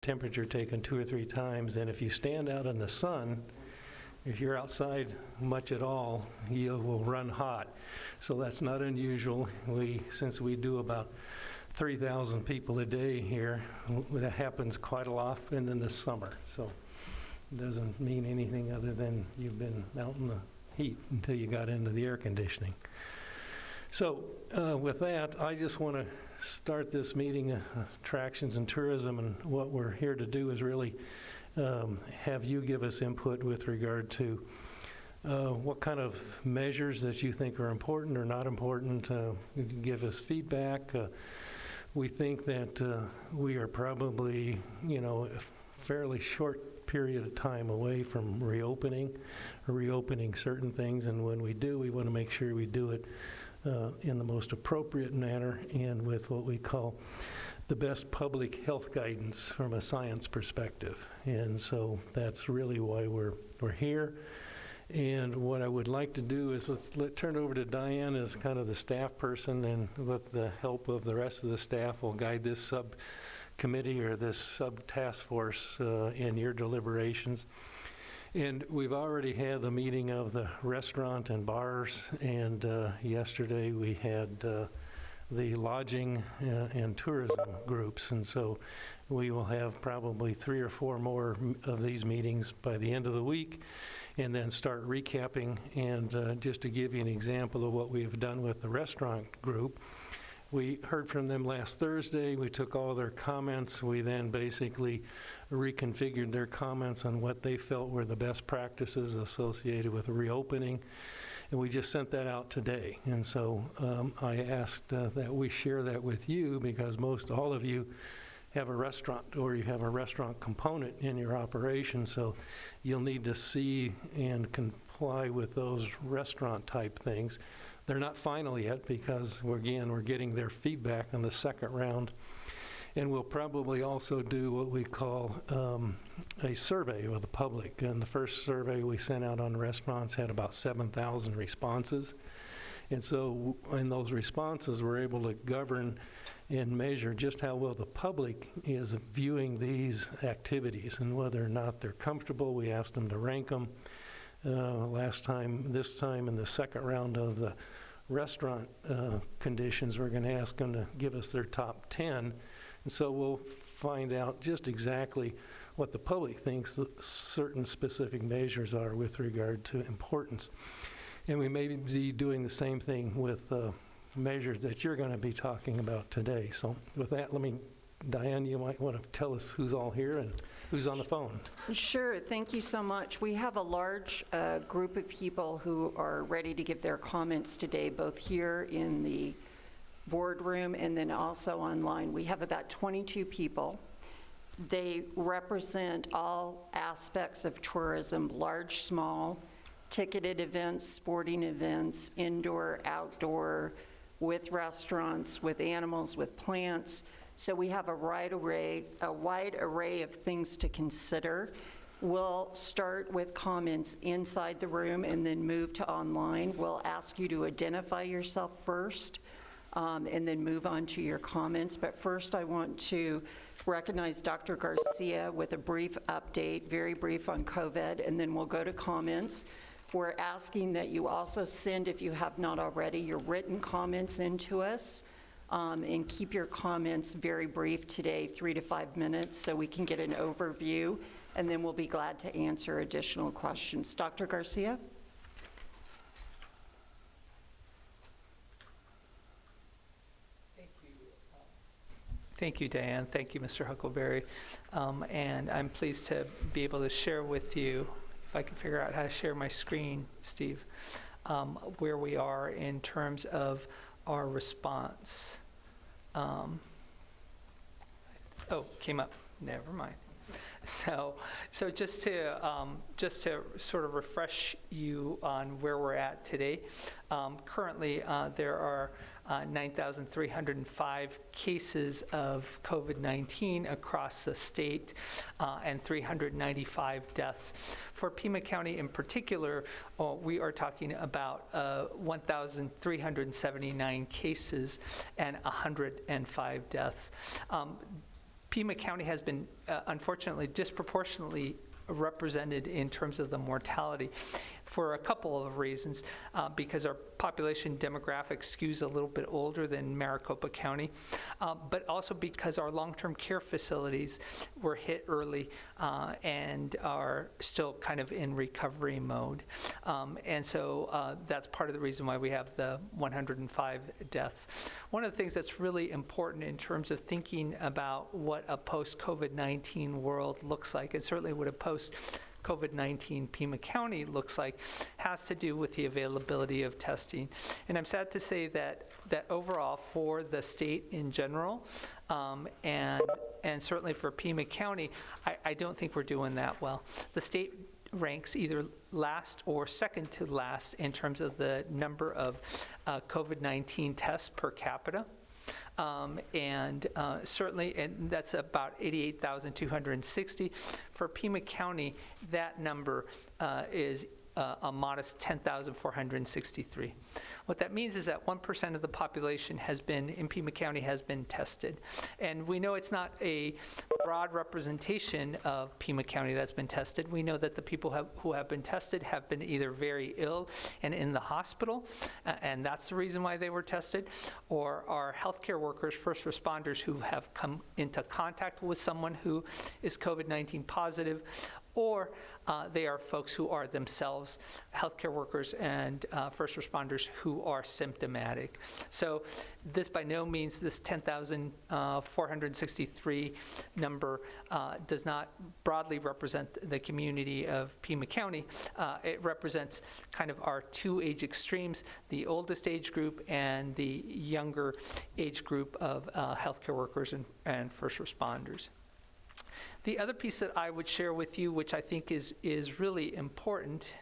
temperature taken 2 or 3 times, and if you stand out in the sun, if you're outside much at all, you will run hot. So that's not unusual. Since we do about 3,000 people a day here, that happens quite often in the summer. So it doesn't mean anything other than you've been out in the heat until you got into the air conditioning. So with that, I just want to start this meeting, Attractions and Tourism, and what we're here to do is really have you give us input with regard to what kind of measures that you think are important or not important. Give us feedback. We think that we are probably, a fairly short period of time away from reopening certain things, and when we do, we want to make sure we do it in the most appropriate manner and with what we call the best public health guidance from a science perspective. And so that's really why we're here. And what I would like to do is turn it over to Diane as kind of the staff person, and with the help of the rest of the staff, will guide this subcommittee or this sub-task force in your deliberations. And we've already had the meeting of the restaurant and bars, and yesterday we had the lodging and tourism groups, and so we will have probably 3 or 4 more of these meetings by the end of the week, and then start recapping. And just to give you an example of what we've done with the restaurant group, we heard from them last Thursday. We took all their comments. We then basically reconfigured their comments on what they felt were the best practices associated with reopening, and we just sent that out today. And so I asked that we share that with you, because most all of you have a restaurant, or you have a restaurant component in your operation, so you'll need to see and comply with those restaurant type things. They're not final yet, because we're getting their feedback on the second round. And we'll probably also do what we call a survey with the public. And the first survey we sent out on restaurants had about 7,000 responses. And so in those responses, we're able to govern and measure just how well the public is viewing these activities and whether or not they're comfortable. We asked them to rank them. This time in the second round of the restaurant conditions, we're going to ask them to give us their top 10. And so we'll find out just exactly what the public thinks that certain specific measures are with regard to importance. And we may be doing the same thing with measures that you're going to be talking about today. So with that, Diane, you might want to tell us who's all here and who's on the phone. Sure, thank you so much. We have a large group of people who are ready to give their comments today, both here in the boardroom and then also online. We have about 22 people. They represent all aspects of tourism, large, small, ticketed events, sporting events, indoor, outdoor, with restaurants, with animals, with plants. So we have a wide array of things to consider. We'll start with comments inside the room and then move to online. We'll ask you to identify yourself first and then move on to your comments. But first I want to recognize Dr. Garcia with a brief update, very brief on COVID, and then we'll go to comments. We're asking that you also send, if you have not already, your written comments into us. And keep your comments very brief today, 3 to 5 minutes, so we can get an overview, and then we'll be glad to answer additional questions. Dr. Garcia? Thank you, Diane. Thank you, Mr. Huckleberry. And I'm pleased to be able to share with you, if I can figure out how to share my screen, Steve, where we are in terms of our response. Came up. Never mind. So just to sort of refresh you on where we're at today. Currently, there are 9,305 cases of COVID-19 across the state and 395 deaths. For Pima County in particular, we are talking about 1,379 cases and 105 deaths. Pima County has been, unfortunately, disproportionately represented in terms of the mortality for a couple of reasons, because our population demographic skews a little bit older than Maricopa County, but also because our long-term care facilities were hit early and are still kind of in recovery mode. And so that's part of the reason why we have the 105 deaths. One of the things that's really important in terms of thinking about what a post-COVID-19 world looks like, and certainly what a post-COVID-19 Pima County looks like, has to do with the availability of testing. And I'm sad to say that overall for the state in general, and certainly for Pima County, I don't think we're doing that well. The state ranks either last or second to last in terms of the number of COVID-19 tests per capita. Certainly, and that's about 88,260. For Pima County, that number is a modest 10,463. What that means is that 1% of the population in Pima County has been tested. And we know it's not a broad representation of Pima County that's been tested. We know that the people who have been tested have been either very ill and in the hospital, and that's the reason why they were tested, or are healthcare workers, first responders who have come into contact with someone who is COVID-19 positive, or they are folks who are themselves healthcare workers and first responders who are symptomatic. So this by no means, this 10,463 number does not broadly represent the community of Pima County. It represents kind of our two age extremes, the oldest age group and the younger age group of healthcare workers and first responders. The other piece that I would share with you, which I think is really important,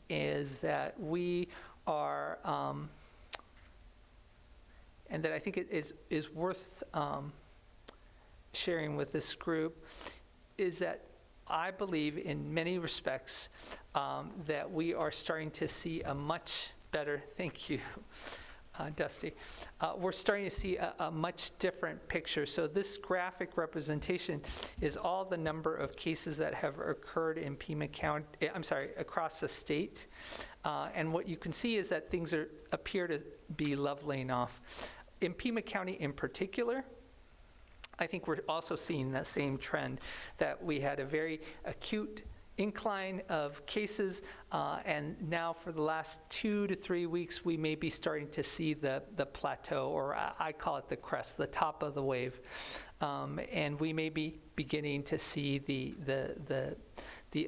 is that we are, and that I think it is worth sharing with this group, is that I believe in many respects that we are starting to see a much better, thank you, Dusty. We're starting to see a much different picture. So this graphic representation is all the number of cases that have occurred in Pima County, across the state. And what you can see is that things appear to be leveling off. In Pima County in particular, I think we're also seeing that same trend, that we had a very acute incline of cases, and now for the last 2 to 3 weeks, we may be starting to see the plateau, or I call it the crest, the top of the wave. And we may be beginning to see the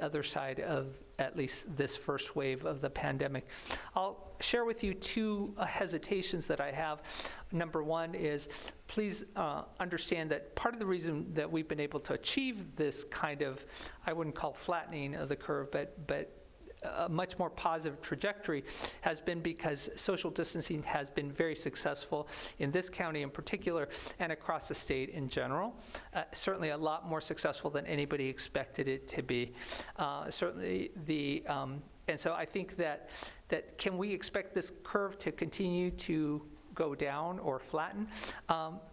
other side of at least this first wave of the pandemic. I'll share with you two hesitations that I have. Number one is, please understand that part of the reason that we've been able to achieve this kind of, I wouldn't call flattening of the curve, but a much more positive trajectory has been because social distancing has been very successful in this county in particular and across the state in general. Certainly a lot more successful than anybody expected it to be. Certainly and so I think that can we expect this curve to continue to go down or flatten?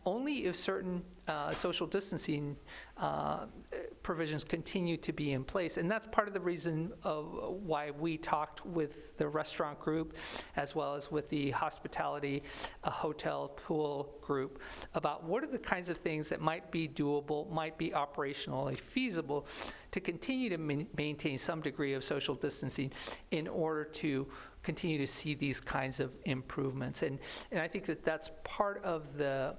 Only if certain social distancing provisions continue to be in place. And that's part of the reason of why we talked with the restaurant group as well as with the hospitality hotel pool group about what are the kinds of things that might be doable, might be operationally feasible to continue to maintain some degree of social distancing in order to continue to see these kinds of improvements. And I think that that's part of the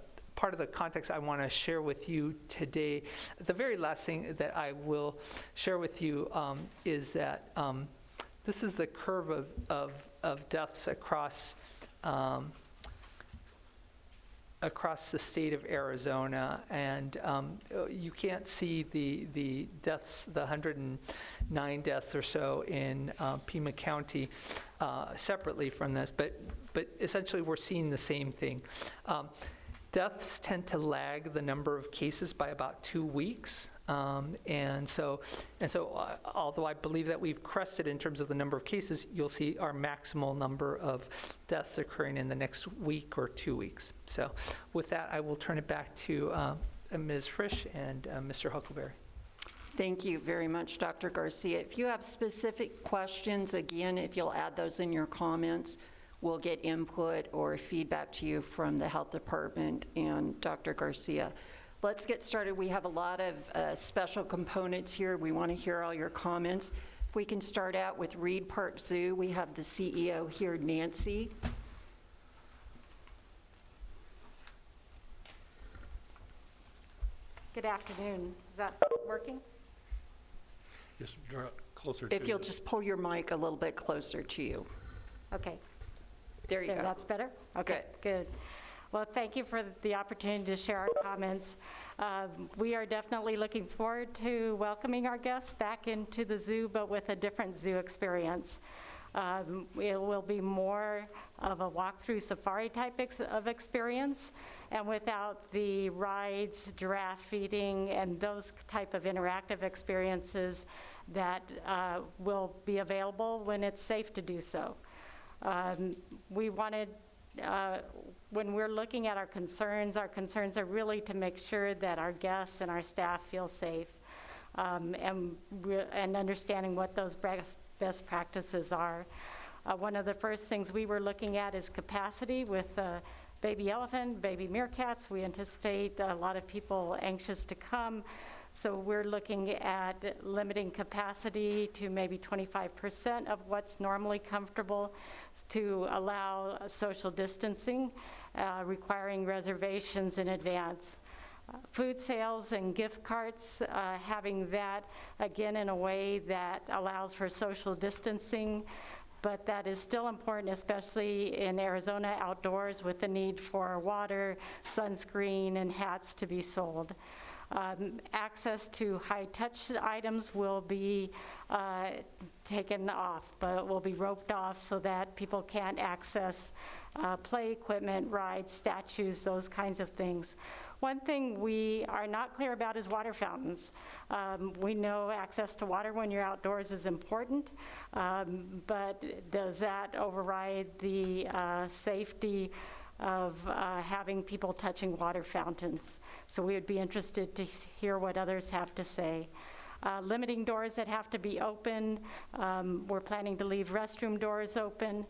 context I want to share with you today. The very last thing that I will share with you is that this is the curve of deaths across the state of Arizona, and you can't see the deaths, the 109 deaths or so in Pima County separately from this, but essentially we're seeing the same thing. Deaths tend to lag the number of cases by about 2 weeks. And so, although I believe that we've crested in terms of the number of cases, you'll see our maximal number of deaths occurring in the next week or 2 weeks. So with that, I will turn it back to Ms. Frisch and Mr. Huckleberry. Thank you very much, Dr. Garcia. If you have specific questions, again, if you'll add those in your comments, we'll get input or feedback to you from the Health Department and Dr. Garcia. Let's get started. We have a lot of special components here. We want to hear all your comments. If we can start out with Reed Park Zoo, we have the CEO here, Nancy. Good afternoon. Is that working? Just draw it closer to If you'll you. just pull your mic a little bit closer to you. Okay. There you There, go. that's better? Okay, good. Well, thank you for the opportunity to share our comments. We are definitely looking forward to welcoming our guests back into the zoo, but with a different zoo experience. It will be more of a walkthrough safari type of experience, and without the rides, giraffe feeding, and those type of interactive experiences that will be available when it's safe to do so. We wanted, when we're looking at our concerns are really to make sure that our guests and our staff feel safe, and understanding what those best practices are. One of the first things we were looking at is capacity with baby elephant, baby meerkats. We anticipate a lot of people anxious to come. So we're looking at limiting capacity to maybe 25% of what's normally comfortable to allow social distancing, requiring reservations in advance. Food sales and gift carts, having that again in a way that allows for social distancing, but that is still important, especially in Arizona outdoors with the need for water, sunscreen, and hats to be sold. Access to high-touch items will be taken off, but will be roped off so that people can't access play equipment, rides, statues, those kinds of things. One thing we are not clear about is water fountains. We know access to water when you're outdoors is important, but does that override the safety of having people touching water fountains? So we would be interested to hear what others have to say. Limiting doors that have to be open. We're planning to leave restroom doors open.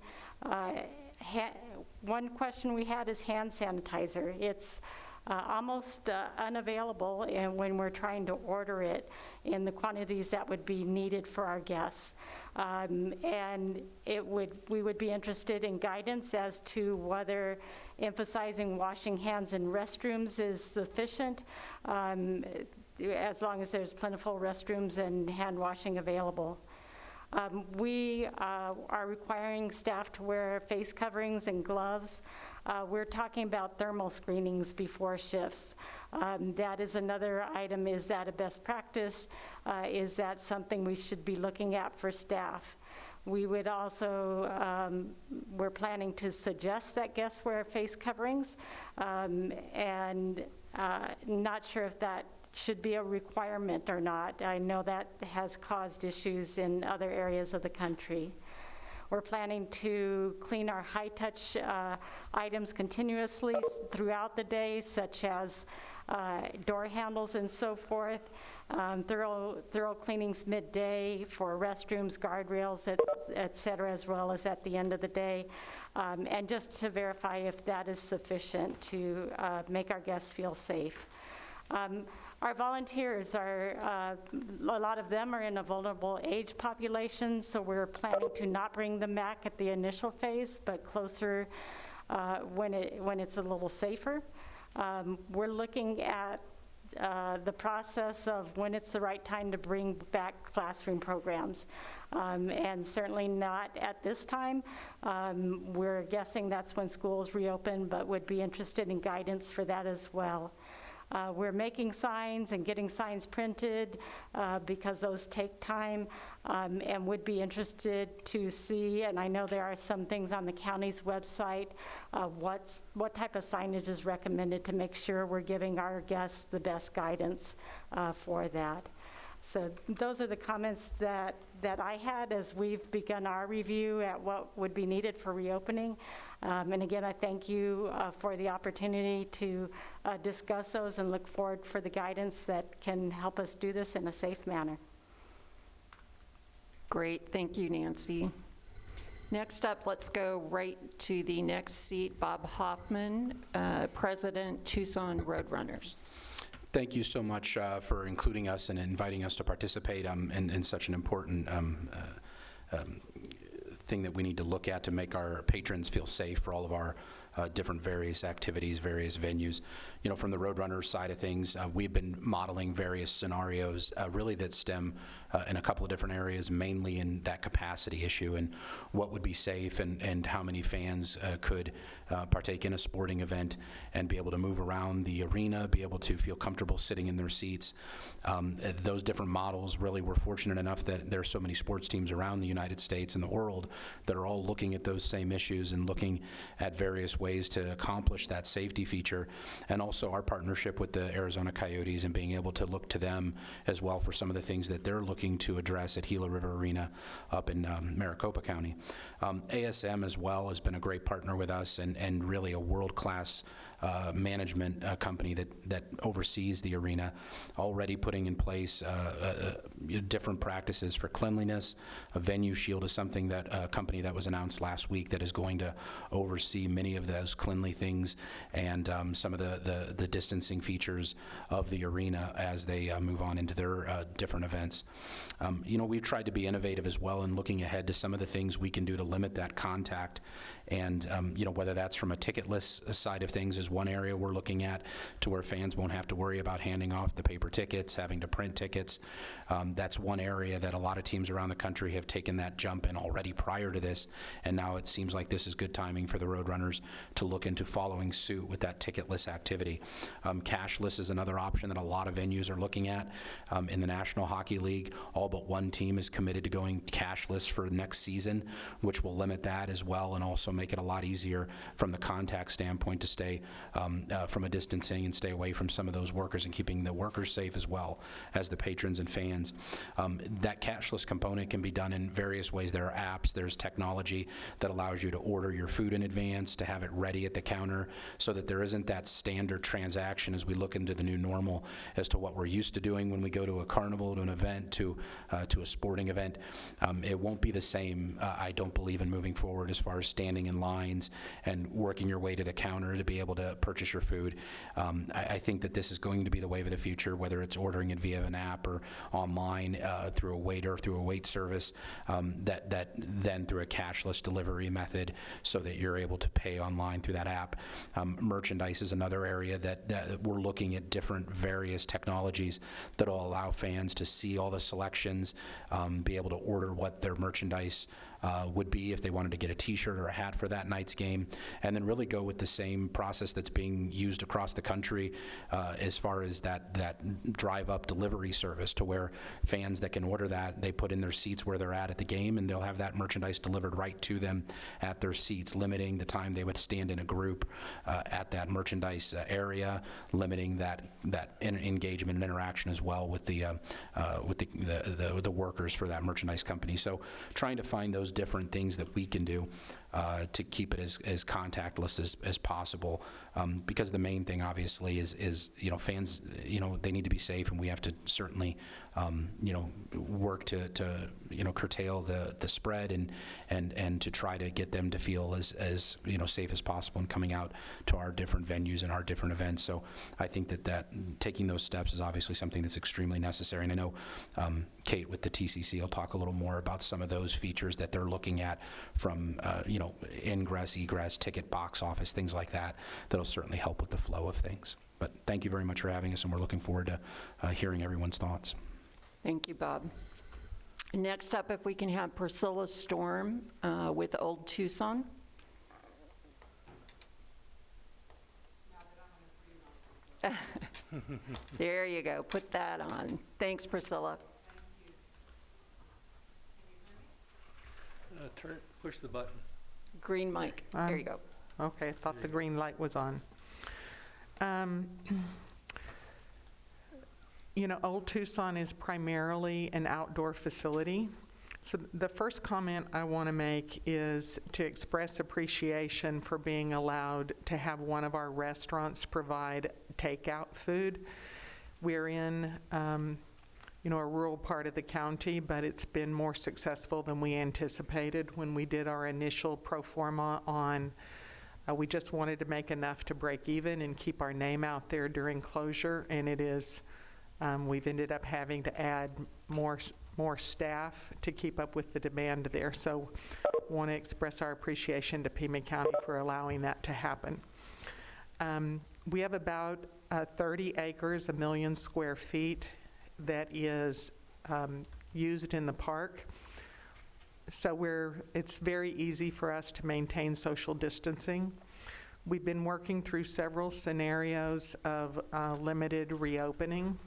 One question we had is hand sanitizer. It's almost unavailable when we're trying to order it in the quantities that would be needed for our guests. And we would be interested in guidance as to whether emphasizing washing hands in restrooms is sufficient, as long as there's plentiful restrooms and hand washing available. We are requiring staff to wear face coverings and gloves. We're talking about thermal screenings before shifts. That is another item. Is that a best practice? Is that something we should be looking at for staff? We would also, we're planning to suggest that guests wear face coverings, and not sure if that should be a requirement or not. I know that has caused issues in other areas of the country. We're planning to clean our high-touch items continuously throughout the day, such as door handles and so forth. Thorough cleanings midday for restrooms, guardrails, et cetera, as well as at the end of the day. And just to verify if that is sufficient to make our guests feel safe. Our volunteers are, a lot of them are in a vulnerable age population, so we're planning to not bring them back at the initial phase, but closer when it's a little safer. We're looking at the process of when it's the right time to bring back classroom programs, and certainly not at this time. We're guessing that's when schools reopen, but would be interested in guidance for that as well. We're making signs and getting signs printed because those take time, and would be interested to see, and I know there are some things on the county's website, what type of signage is recommended to make sure we're giving our guests the best guidance for that. So those are the comments that I had as we've begun our review at what would be needed for reopening. And again, I thank you for the opportunity to discuss those and look forward for the guidance that can help us do this in a safe manner. Great, thank you, Nancy. Next up, let's go right to the next seat, Bob Hoffman, President, Tucson Roadrunners. Thank you so much for including us and inviting us to participate in such an important thing that we need to look at to make our patrons feel safe for all of our different various activities, various venues. You know, from the Roadrunners side of things, we've been modeling various scenarios really that stem in a couple of different areas, mainly in that capacity issue and what would be safe and how many fans could partake in a sporting event and be able to move around the arena, be able to feel comfortable sitting in their seats. Those different models, really, we're fortunate enough that there are so many sports teams around the United States and the world that are all looking at those same issues and looking at various ways to accomplish that safety feature, and also our partnership with the Arizona Coyotes and being able to look to them as well for some of the things that they're looking to address at Gila River Arena up in Maricopa County. ASM as well has been a great partner with us and really a world-class management company that oversees the arena, already putting in place different practices for cleanliness. A venue shield is something that a company that was announced last week that is going to oversee many of those cleanly things and some of the distancing features of the arena as they move on into their different events. You know, we've tried to be innovative as well in looking ahead to some of the things we can do to limit that contact. And, you know, whether that's from a ticketless side of things is one area we're looking at, to where fans won't have to worry about handing off the paper tickets, having to print tickets. That's one area that a lot of teams around the country have taken that jump in already prior to this, and now it seems like this is good timing for the Roadrunners to look into following suit with that ticketless activity. Cashless is another option that a lot of venues are looking at. In the National Hockey League, all but one team is committed to going cashless for next season, which will limit that as well and also make it a lot easier from the contact standpoint to stay from a distancing and stay away from some of those workers and keeping the workers safe as well as the patrons and fans. That cashless component can be done in various ways. There are apps, there's technology that allows you to order your food in advance, to have it ready at the counter so that there isn't that standard transaction as we look into the new normal as to what we're used to doing when we go to a carnival, to an event, to a sporting event. It won't be the same, I don't believe, in moving forward as far as standing in lines and working your way to the counter to be able to purchase your food. I think that this is going to be the wave of the future, whether it's ordering it via an app or online through a waiter, through a wait service, that then through a cashless delivery method so that you're able to pay online through that app. Merchandise is another area that we're looking at different various technologies that will allow fans to see all the selections, be able to order what their merchandise would be if they wanted to get a t-shirt or a hat for that night's game, and then really go with the same process that's being used across the country as far as that drive-up delivery service, to where fans that can order that, they put in their seats where they're at the game, and they'll have that merchandise delivered right to them at their seats, limiting the time they would stand in a group at that merchandise area, limiting that engagement and interaction as well with the workers for that merchandise company. So trying to find those different things that we can do to keep it as contactless as possible, because the main thing obviously is you know, fans, you know, they need to be safe, and we have to certainly you know, work to you know, curtail the spread and to try to get them to feel as you know, safe as possible in coming out to our different venues and our different events. So I think that taking those steps is obviously something that's extremely necessary, and I know Kate with the TCC will talk a little more about some of those features that they're looking at, from you know, ingress, egress, ticket box office, things like that, that'll certainly help with the flow of things. But thank you very much for having us, and we're looking forward to hearing everyone's thoughts. Thank you, Bob. Next up, if we can have Priscilla Storm with Old Tucson. There you go. Put that on. Thanks, Priscilla. Push the button. Green mic. There you go. Okay, I thought the green light was on. Old Tucson is primarily an outdoor facility. So the first comment I want to make is to express appreciation for being allowed to have one of our restaurants provide takeout food. We're in, a rural part of the county, but it's been more successful than we anticipated when we did our initial pro forma on, we just wanted to make enough to break even and keep our name out there during closure, and it is, we've ended up having to add more staff to keep up with the demand there. So want to express our appreciation to Pima County for allowing that to happen. We have about 30 acres, 1 million square feet that is used in the park. So it's very easy for us to maintain social distancing. We've been working through several scenarios of limited reopening.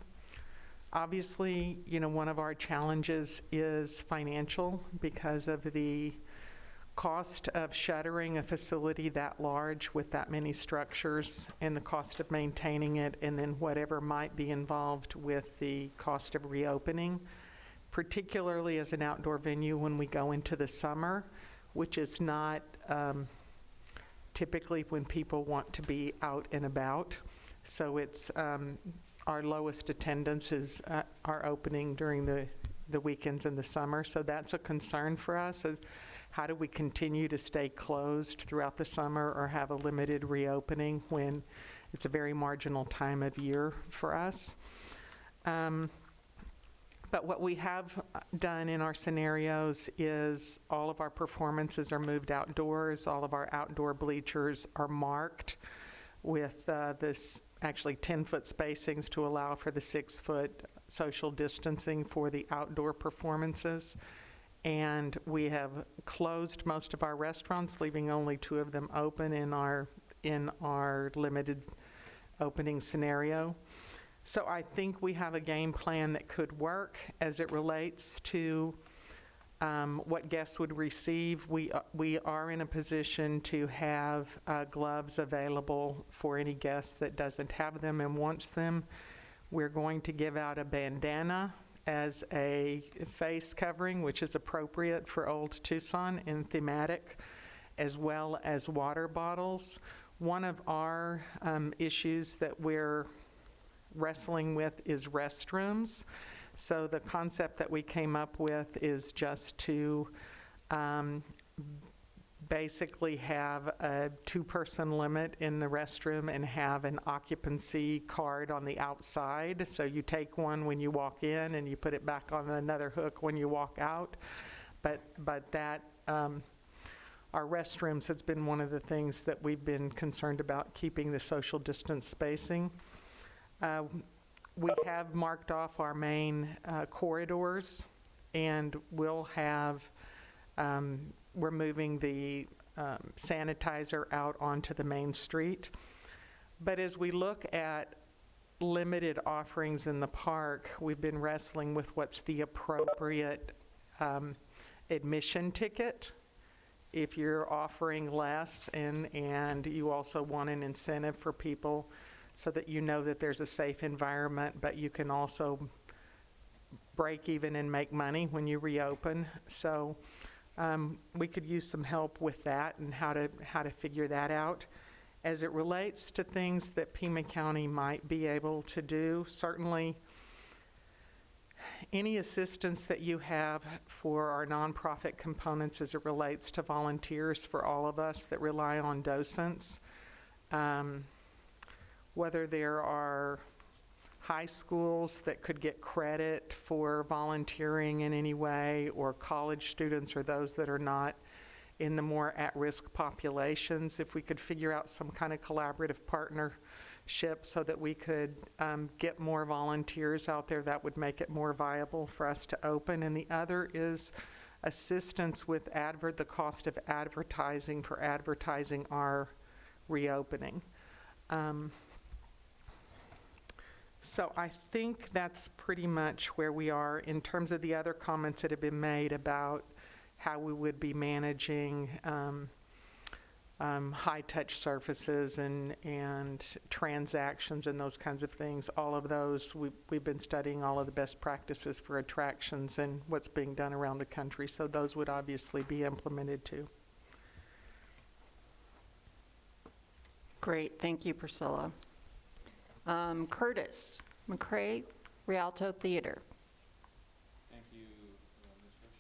Obviously, one of our challenges is financial because of the cost of shuttering a facility that large with that many structures and the cost of maintaining it, and then whatever might be involved with the cost of reopening, particularly as an outdoor venue when we go into the summer, which is not typically when people want to be out and about. So it's our lowest attendance is our opening during the weekends in the summer. So that's a concern for us. How do we continue to stay closed throughout the summer or have a limited reopening when it's a very marginal time of year for us? But what we have done in our scenarios is all of our performances are moved outdoors. All of our outdoor bleachers are marked with this actually 10-foot spacings to allow for the 6-foot social distancing for the outdoor performances. And we have closed most of our restaurants, leaving only 2 of them open in our limited opening scenario. So I think we have a game plan that could work as it relates to what guests would receive. We are in a position to have gloves available for any guest that doesn't have them and wants them. We're going to give out a bandana as a face covering, which is appropriate for Old Tucson and thematic, as well as water bottles. One of our issues that we're wrestling with is restrooms. So the concept that we came up with is just to basically have a 2-person limit in the restroom and have an occupancy card on the outside. So you take one when you walk in and you put it back on another hook when you walk out. But that, our restrooms has been one of the things that we've been concerned about, keeping the social distance spacing. We have marked off our main corridors, and we'll have we're moving the sanitizer out onto the main street. But as we look at limited offerings in the park, we've been wrestling with what's the appropriate admission ticket. If you're offering less and you also want an incentive for people so that you know that there's a safe environment, but you can also break even and make money when you reopen. So we could use some help with that and how to figure that out. As it relates to things that Pima County might be able to do, certainly any assistance that you have for our nonprofit components as it relates to volunteers for all of us that rely on docents, whether there are high schools that could get credit for volunteering in any way, or college students or those that are not in the more at-risk populations, if we could figure out some kind of collaborative partnership so that we could get more volunteers out there, that would make it more viable for us to open. And the other is assistance with the cost of advertising for advertising our reopening. So I think that's pretty much where we are in terms of the other comments that have been made about how we would be managing high-touch surfaces and transactions and those kinds of things. All of those, we've been studying all of the best practices for attractions and what's being done around the country, so those would obviously be implemented too. Great, thank you, Priscilla. Curtis McCrae, Rialto Theater. Thank you, Ms. Fish,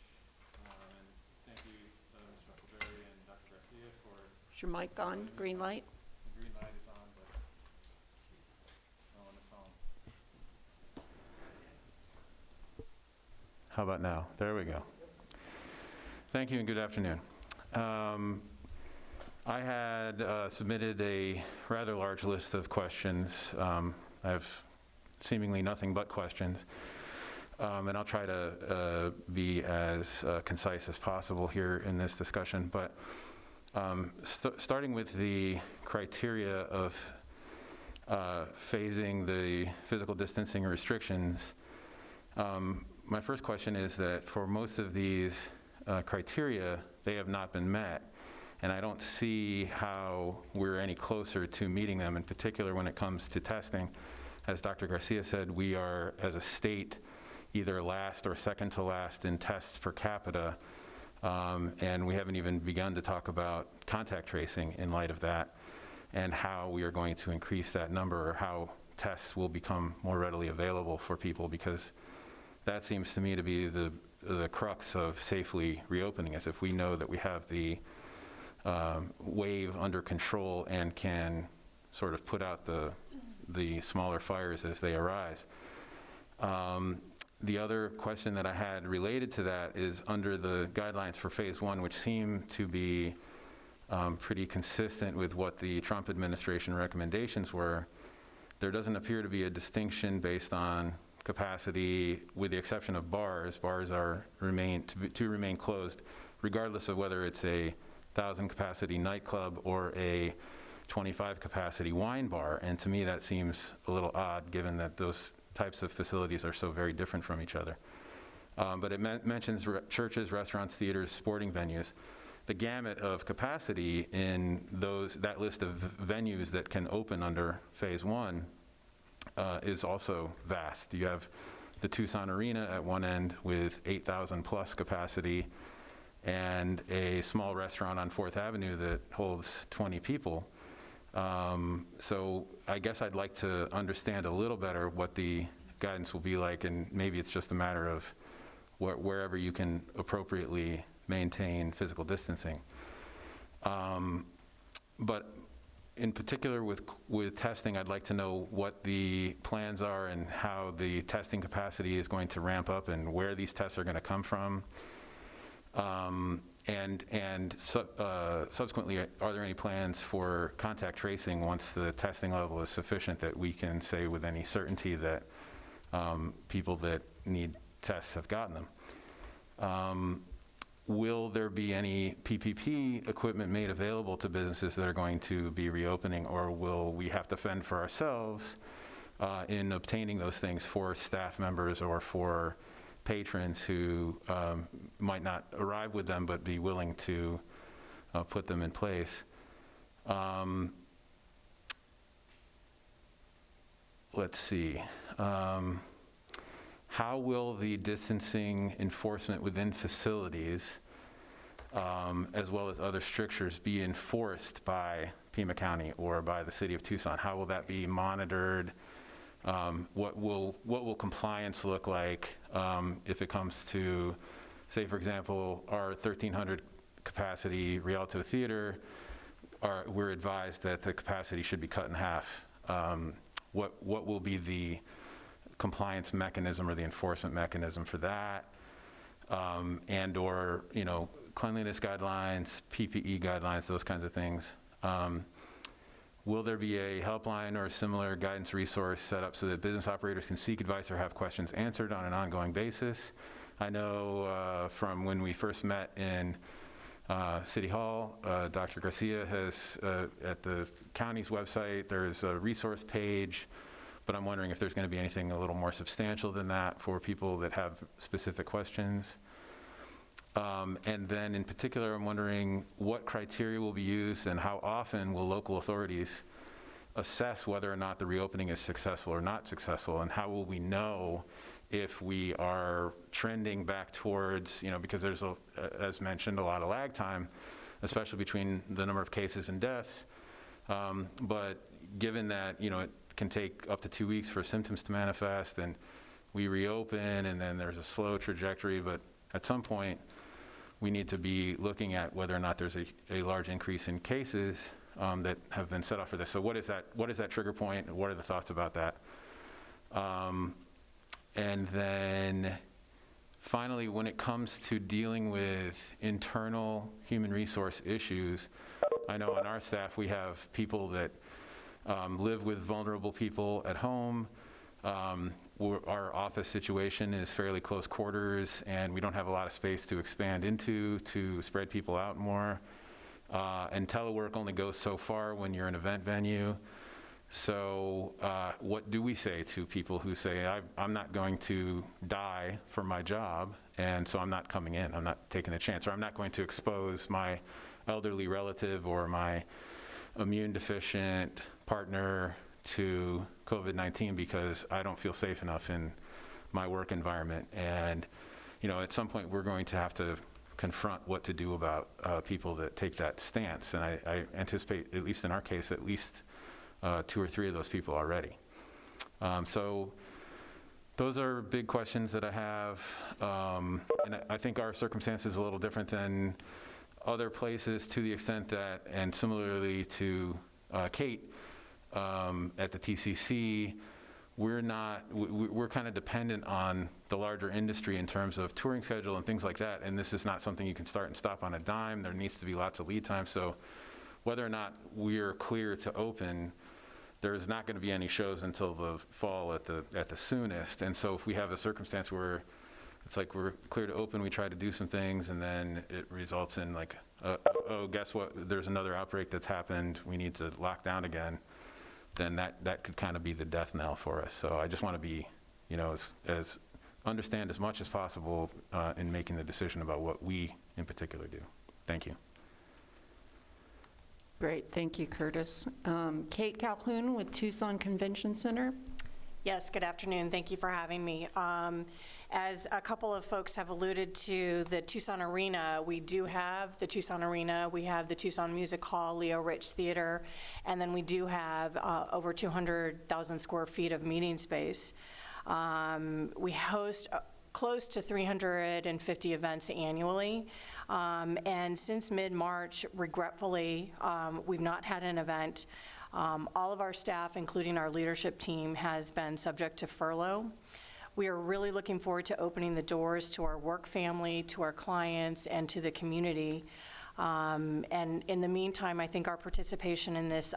and thank you, Mr. Huckleberry and Dr. Garcia for Is your mic on? Green light? the green light is on, but no one is home. How about now? There we go. Thank you and good afternoon. I had submitted a rather large list of questions. I have seemingly nothing but questions. And I'll try to be as concise as possible here in this discussion. But starting with the criteria of phasing the physical distancing restrictions, my first question is that for most of these criteria, they have not been met. And I don't see how we're any closer to meeting them, in particular when it comes to testing. As Dr. Garcia said, we are, as a state, either last or second to last in tests per capita, and we haven't even begun to talk about contact tracing in light of that, and how we are going to increase that number, or how tests will become more readily available for people, because that seems to me to be the crux of safely reopening us. If we know that we have the wave under control and can sort of put out the smaller fires as they arise. The other question that I had related to that is under the guidelines for phase one, which seem to be pretty consistent with what the Trump administration recommendations were, there doesn't appear to be a distinction based on capacity, with the exception of bars. Bars are to remain closed, regardless of whether it's a 1,000 capacity nightclub or a 25 capacity wine bar. And to me, that seems a little odd, given that those types of facilities are so very different from each other. But it mentions churches, restaurants, theaters, sporting venues. The gamut of capacity in that list of venues that can open under phase one is also vast. You have the Tucson Arena at one end with 8,000 plus capacity, and a small restaurant on 4th Avenue that holds 20 people. So I guess I'd like to understand a little better what the guidance will be like, and maybe it's just a matter of wherever you can appropriately maintain physical distancing. But in particular with testing, I'd like to know what the plans are and how the testing capacity is going to ramp up and where these tests are going to come from. Subsequently, are there any plans for contact tracing once the testing level is sufficient that we can say with any certainty that people that need tests have gotten them? Will there be any PPP equipment made available to businesses that are going to be reopening, or will we have to fend for ourselves in obtaining those things for staff members or for patrons who might not arrive with them but be willing to put them in place? Let's see. How will the distancing enforcement within facilities, as well as other strictures, be enforced by Pima County or by the City of Tucson? How will that be monitored? What will compliance look like if it comes to, say, for example, our 1,300 capacity Rialto Theater? We're advised that the capacity should be cut in half. What will be the compliance mechanism or the enforcement mechanism for that? And/or cleanliness guidelines, PPE guidelines, those kinds of things. Will there be a helpline or a similar guidance resource set up so that business operators can seek advice or have questions answered on an ongoing basis? I know from when we first met in City Hall, Dr. Garcia has, at the county's website, there's a resource page, but I'm wondering if there's going to be anything a little more substantial than that for people that have specific questions. And then in particular, I'm wondering what criteria will be used and how often will local authorities assess whether or not the reopening is successful or not successful, and how will we know if we are trending back towards, because there's, as mentioned, a lot of lag time, especially between the number of cases and deaths. But given that, it can take up to 2 weeks for symptoms to manifest, and we reopen, and then there's a slow trajectory, but at some point, we need to be looking at whether or not there's a large increase in cases that have been set off for this. So what is that trigger point? What are the thoughts about that? And then finally, when it comes to dealing with internal human resource issues, I know on our staff we have people that live with vulnerable people at home. Our office situation is fairly close quarters, and we don't have a lot of space to expand into to spread people out more. And telework only goes so far when you're an event venue. So what do we say to people who say, I'm not going to die for my job, and so I'm not coming in, I'm not taking a chance, or I'm not going to expose my elderly relative or my immune deficient partner to COVID-19 because I don't feel safe enough in my work environment. And, at some point we're going to have to confront what to do about people that take that stance. And I anticipate, at least in our case, at least 2 or 3 of those people already. So those are big questions that I have. And I think our circumstance is a little different than other places to the extent that, and similarly to Kate at the TCC, we're kind of dependent on the larger industry in terms of touring schedule and things like that, and this is not something you can start and stop on a dime. There needs to be lots of lead time. So whether or not we're clear to open, there's not going to be any shows until the fall at the soonest. And so if we have a circumstance where it's like we're clear to open, we try to do some things, and then it results in like, oh, guess what? There's another outbreak that's happened. We need to lock down again. Then that could kind of be the death knell for us. So I just want to be, as understand as much as possible in making the decision about what we in particular do. Thank you. Great, thank you, Curtis. Kate Calhoun with Tucson Convention Center. Yes, good afternoon. Thank you for having me. As a couple of folks have alluded to the Tucson Arena, we do have the Tucson Arena, we have the Tucson Music Hall, Leo Rich Theater, and then we do have over 200,000 square feet of meeting space. We host close to 350 events annually, and since mid-March, regretfully, we've not had an event. All of our staff, including our leadership team, has been subject to furlough. We are really looking forward to opening the doors to our work family, to our clients, and to the community. And in the meantime, I think our participation in this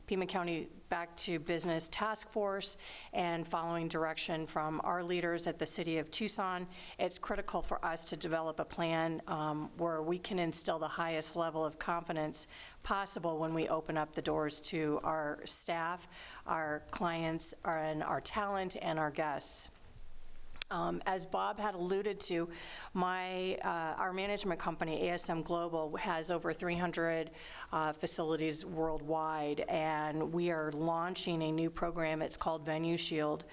Pima County Back to Business Task Force and following direction from our leaders at the City of Tucson, it's critical for us to develop a plan where we can instill the highest level of confidence possible when we open up the doors to our staff, our clients, and our talent, and our guests. As Bob had alluded to, our management company, ASM Global, has over 300 facilities worldwide, and we are launching a new program. It's called Venue Shield.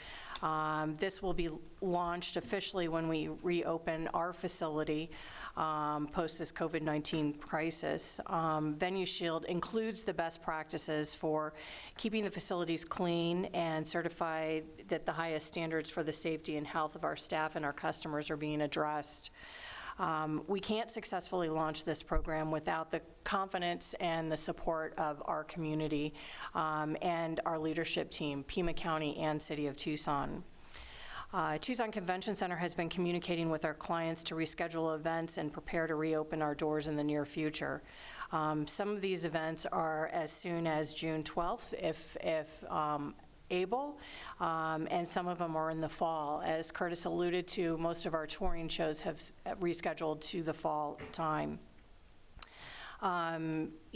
This will be launched officially when we reopen our facility post this COVID-19 crisis. Venue Shield includes the best practices for keeping the facilities clean and certified that the highest standards for the safety and health of our staff and our customers are being addressed. We can't successfully launch this program without the confidence and the support of our community and our leadership team, Pima County and City of Tucson. Tucson Convention Center has been communicating with our clients to reschedule events and prepare to reopen our doors in the near future. Some of these events are as soon as June 12th, if able, and some of them are in the fall. As Curtis alluded to, most of our touring shows have rescheduled to the fall time.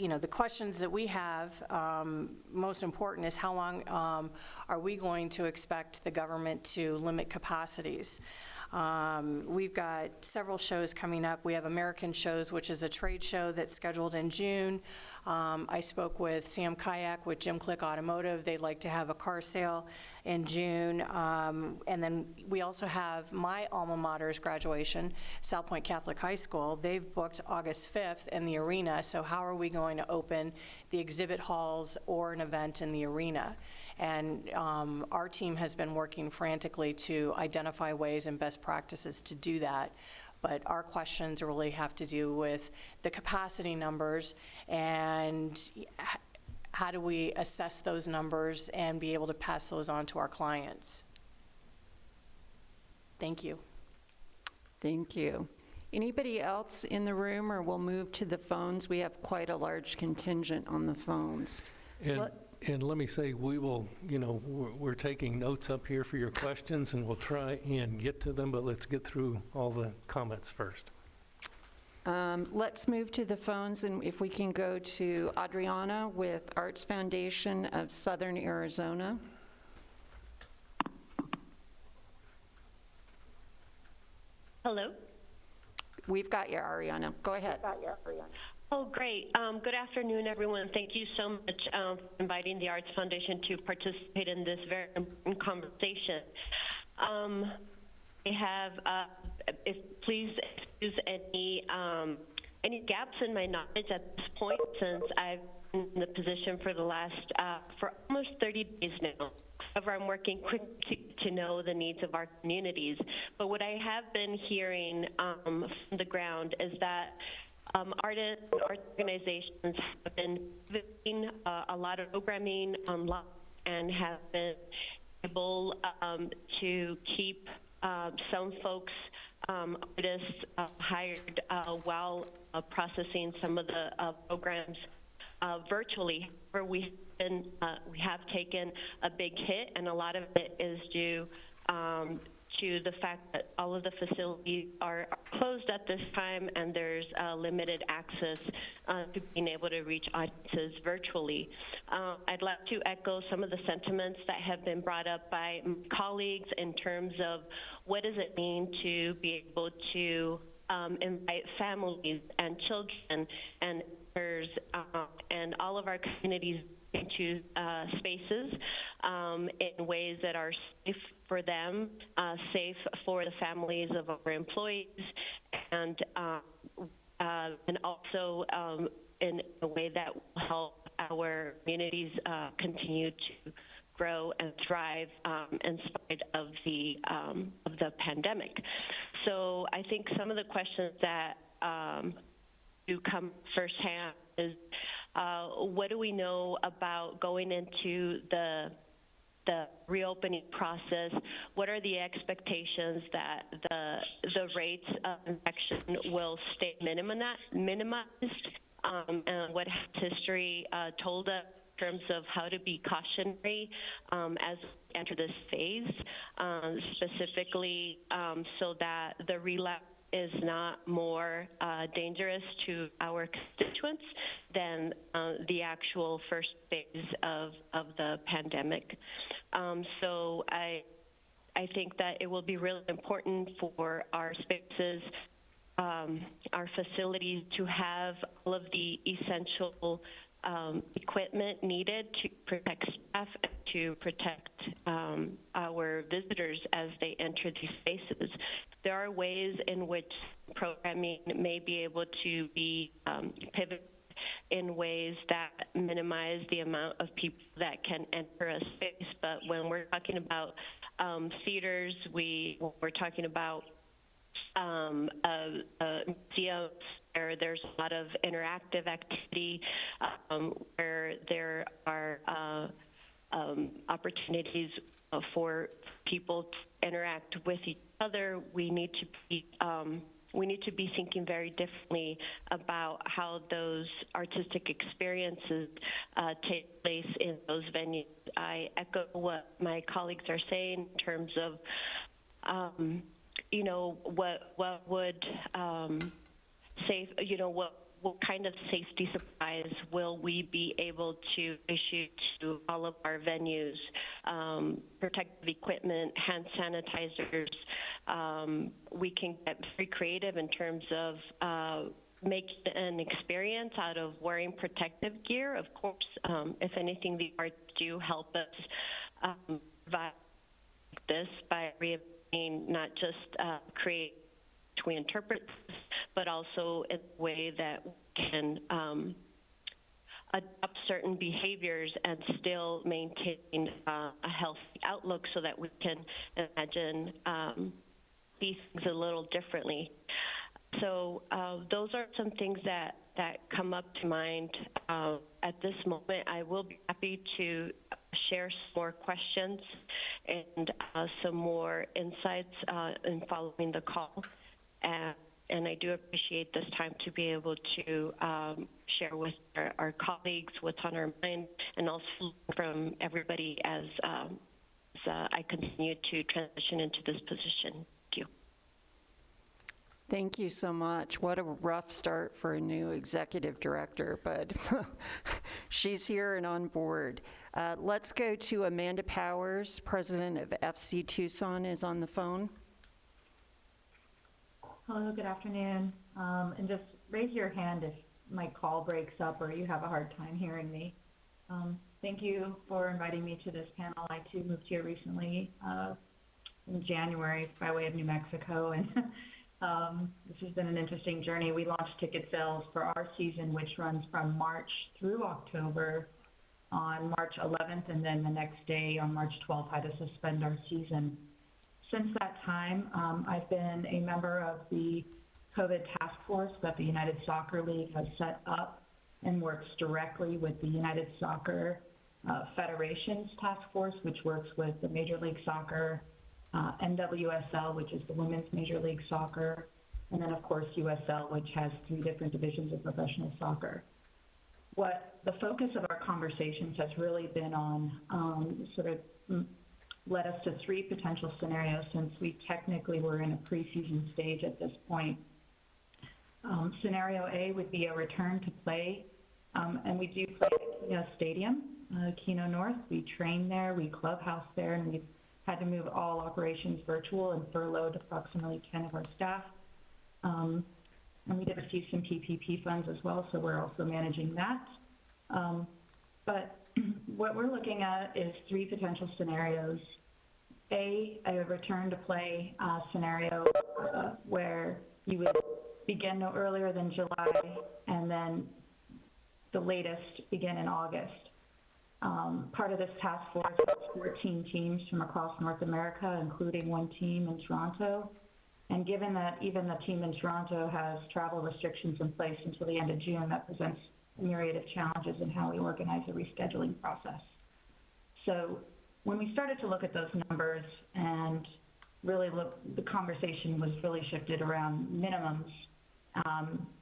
the questions that we have, most important is how long are we going to expect the government to limit capacities? We've got several shows coming up. We have American Shows, which is a trade show that's scheduled in June. I spoke with Sam Kayak with Jim Click Automotive. They'd like to have a car sale in June. And then we also have my alma mater's graduation, South Point Catholic High School. They've booked August 5th in the arena, so how are we going to open the exhibit halls or an event in the arena? And our team has been working frantically to identify ways and best practices to do that. But our questions really have to do with the capacity numbers and how do we assess those numbers and be able to pass those on to our clients. Thank you. Thank you. Anybody else in the room, or we'll move to the phones? We have quite a large contingent on the phones. And let me say, we will, we're taking notes up here for your questions, and we'll try and get to them, but let's get through all the comments first. Let's move to the phones, and if we can go to Adriana with Arts Foundation of Southern Arizona. Hello? We've got you, Ariana. Go ahead. Oh, great. Good afternoon, everyone. Thank you so much for inviting the Arts Foundation to participate in this very important conversation. I have, please excuse any gaps in my knowledge at this point, since I've been in the position for the last, for almost 30 days now. However, I'm working quickly to know the needs of our communities. But what I have been hearing from the ground is that artists and arts organizations have been doing a lot of programming online and have been able to keep some folks, artists, hired while processing some of the programs virtually. However, we have taken a big hit, and a lot of it is due to the fact that all of the facilities are closed at this time, and there's limited access to being able to reach audiences virtually. I'd like to echo some of the sentiments that have been brought up by colleagues in terms of what does it mean to be able to invite families and children and others, and all of our communities into spaces in ways that are safe for them, safe for the families of our employees, and also in a way that will help our communities continue to grow and thrive in spite of the pandemic. So I think some of the questions that do come firsthand is what do we know about going into the reopening process? What are the expectations that the rates of infection will stay minimized? And what has history told us in terms of how to be cautionary as we enter this phase, specifically so that the relapse is not more dangerous to our constituents than the actual first phase of the pandemic. So I think that it will be really important for our spaces, our facilities, to have all of the essential equipment needed to protect staff and to protect our visitors as they enter these spaces. There are ways in which programming may be able to be pivoted in ways that minimize the amount of people that can enter a space. But when we're talking about theaters, we're talking about museums where there's a lot of interactive activity, where there are opportunities for people to interact with each other. We need to be thinking very differently about how those artistic experiences take place in those venues. I echo what my colleagues are saying in terms of what would what kind of safety supplies will we be able to issue to all of our venues? Protective equipment, hand sanitizers. We can get very creative in terms of making an experience out of wearing protective gear. Of course, if anything, the arts do help us provide this by reinventing not just create we interpret this, but also in a way that we can adopt certain behaviors and still maintain a healthy outlook so that we can imagine these things a little differently. So those are some things that come up to mind at this moment. I will be happy to share some more questions and some more insights in following the call. And I do appreciate this time to be able to share with our colleagues what's on our mind, and also from everybody as I continue to transition into this position. Thank you. Thank you so much. What a rough start for a new executive director, but she's here and on board. Let's go to Amanda Powers, president of FC Tucson, is on the phone. Hello, good afternoon. And just raise your hand if my call breaks up or you have a hard time hearing me. Thank you for inviting me to this panel. I too moved here recently in January by way of New Mexico, and this has been an interesting journey. We launched ticket sales for our season, which runs from March through October, on March 11th, and then the next day on March 12th had to suspend our season. Since that time, I've been a member of the COVID task force that the United Soccer League has set up and works directly with the United Soccer Federation's task force, which works with the Major League Soccer, NWSL, which is the Women's Major League Soccer, and then, of course, USL, which has 3 different divisions of professional soccer. What the focus of our conversations has really been on led us to 3 potential scenarios, since we technically were in a preseason stage at this point. Scenario A would be a return to play, and we do play at Keno Stadium, Keno North. We train there, we clubhouse there, and we've had to move all operations virtual and furloughed approximately 10 of our staff. And we did receive some PPP funds as well, so we're also managing that. But what we're looking at is 3 potential scenarios. A return to play scenario where you would begin no earlier than July, and then the latest begin in August. Part of this task force has 14 teams from across North America, including 1 team in Toronto. And given that even the team in Toronto has travel restrictions in place until the end of June, that presents a myriad of challenges in how we organize the rescheduling process. So when we started to look at those numbers and really the conversation was really shifted around minimums,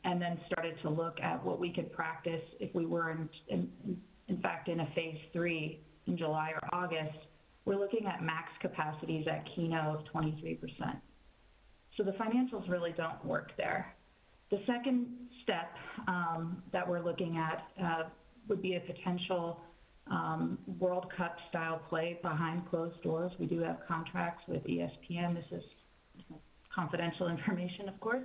and then started to look at what we could practice if we were in fact in a phase 3 in July or August. We're looking at max capacities at Keno of 23%. So the financials really don't work there. The second step that we're looking at would be a potential World Cup style play behind closed doors. We do have contracts with ESPN. This is confidential information, of course.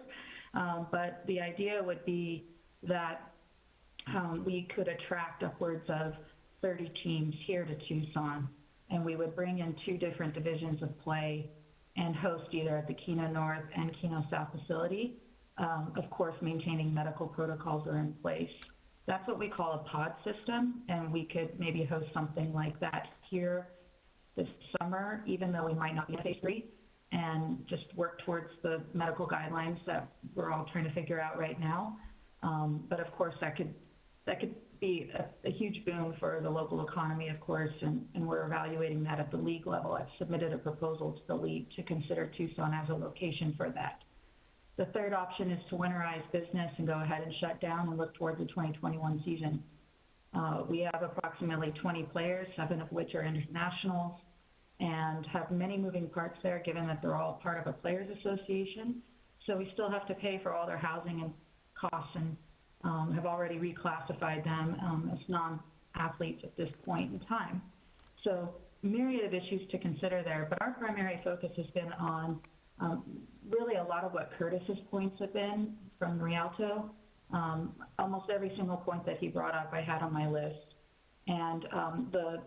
But the idea would be that we could attract upwards of 30 teams here to Tucson, and we would bring in 2 different divisions of play and host either at the Keno North and Keno South facility. Of course, maintaining medical protocols are in place. That's what we call a pod system, and we could maybe host something like that here this summer, even though we might not be in phase 3, and just work towards the medical guidelines that we're all trying to figure out right now. But of course, that could be a huge boon for the local economy, of course, and we're evaluating that at the league level. I've submitted a proposal to the league to consider Tucson as a location for that. The third option is to winterize business and go ahead and shut down and look towards the 2021 season. We have approximately 20 players, 7 of which are internationals, and have many moving parts there, given that they're all part of a players association. So we still have to pay for all their housing and costs and have already reclassified them as non-athletes at this point in time. So myriad of issues to consider there, but our primary focus has been on really a lot of what Curtis's points have been from Rialto. Almost every single point that he brought up I had on my list. And the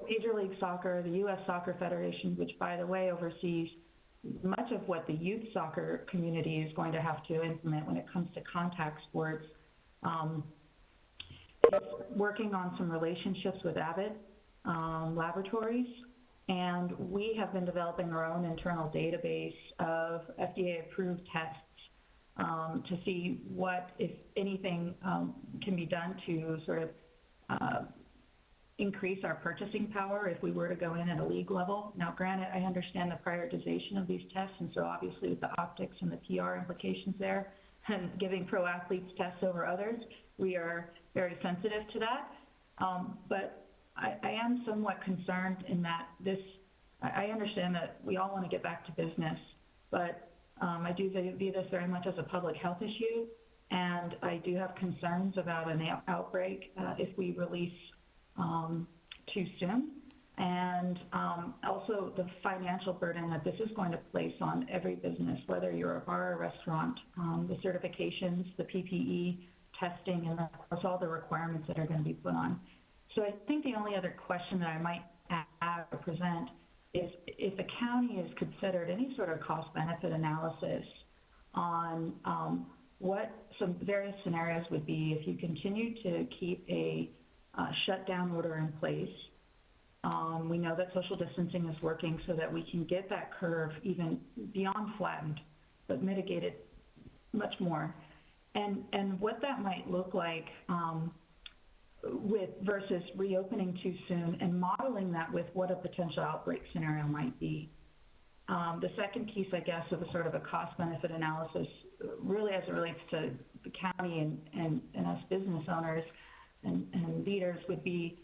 Major League Soccer, the U.S. Soccer Federation, which, by the way, oversees much of what the youth soccer community is going to have to implement when it comes to contact sports, is working on some relationships with Abbott laboratories. And we have been developing our own internal database of FDA-approved tests to see what, if anything, can be done to sort of increase our purchasing power if we were to go in at a league level. Now, granted, I understand the prioritization of these tests, and so obviously with the optics and the PR implications there, and giving pro athletes tests over others, we are very sensitive to that. But I am somewhat concerned in that I understand that we all want to get back to business, but I do view this very much as a public health issue, and I do have concerns about an outbreak if we release too soon. And also the financial burden that this is going to place on every business, whether you're a bar or restaurant, the certifications, the PPE testing, and of course all the requirements that are going to be put on. So I think the only other question that I might add or present is if the county has considered any sort of cost-benefit analysis on what some various scenarios would be if you continue to keep a shutdown order in place. We know that social distancing is working so that we can get that curve even beyond flattened, but mitigate it much more. And what that might look like versus reopening too soon and modeling that with what a potential outbreak scenario might be. The second piece, I guess, of a sort of a cost-benefit analysis, really as it relates to the county and us business owners and leaders, would be,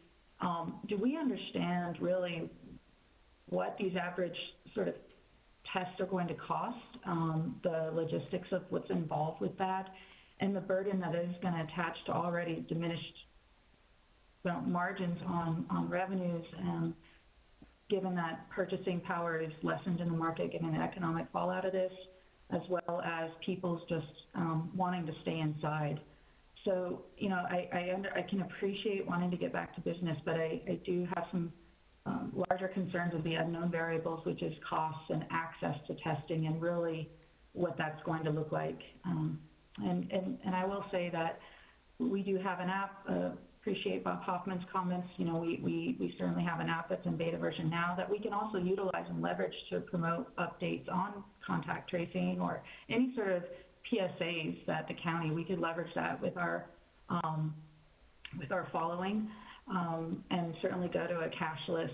do we understand really what these average sort of tests are going to cost, the logistics of what's involved with that, and the burden that is going to attach to already diminished margins on revenues, and given that purchasing power is lessened in the market, given the economic fallout of this, as well as people's just wanting to stay inside. So, you know, I can appreciate wanting to get back to business, but I do have some larger concerns of the unknown variables, which is costs and access to testing and really what that's going to look like. And I will say that we do have an app. Appreciate Bob Hoffman's comments. You know, we certainly have an app that's in beta version now that we can also utilize and leverage to promote updates on contact tracing or any sort of PSAs that the county, we could leverage that with our following, and certainly go to a cashless,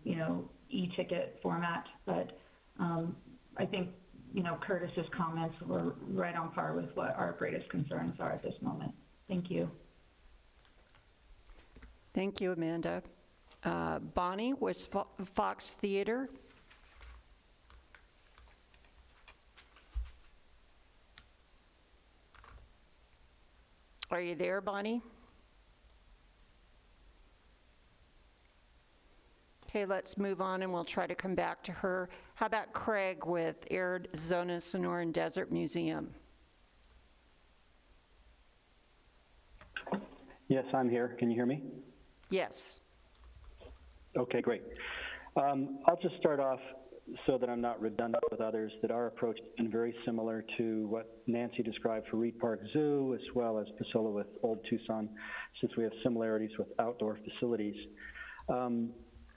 you know, e-ticket format. But I think, you know, Curtis's comments were right on par with what our greatest concerns are at this moment. Thank you. Thank you, Amanda. Bonnie, was Fox Theater? Are you there, Bonnie? Okay, let's move on and we'll try to come back to her. How about Craig with Arizona Sonoran Desert Museum? Yes, I'm here. Can you hear me? Yes. Okay, great. I'll just start off so that I'm not redundant with others, that our approach has been very similar to what Nancy described for Reed Park Zoo, as well as Priscilla with Old Tucson, since we have similarities with outdoor facilities.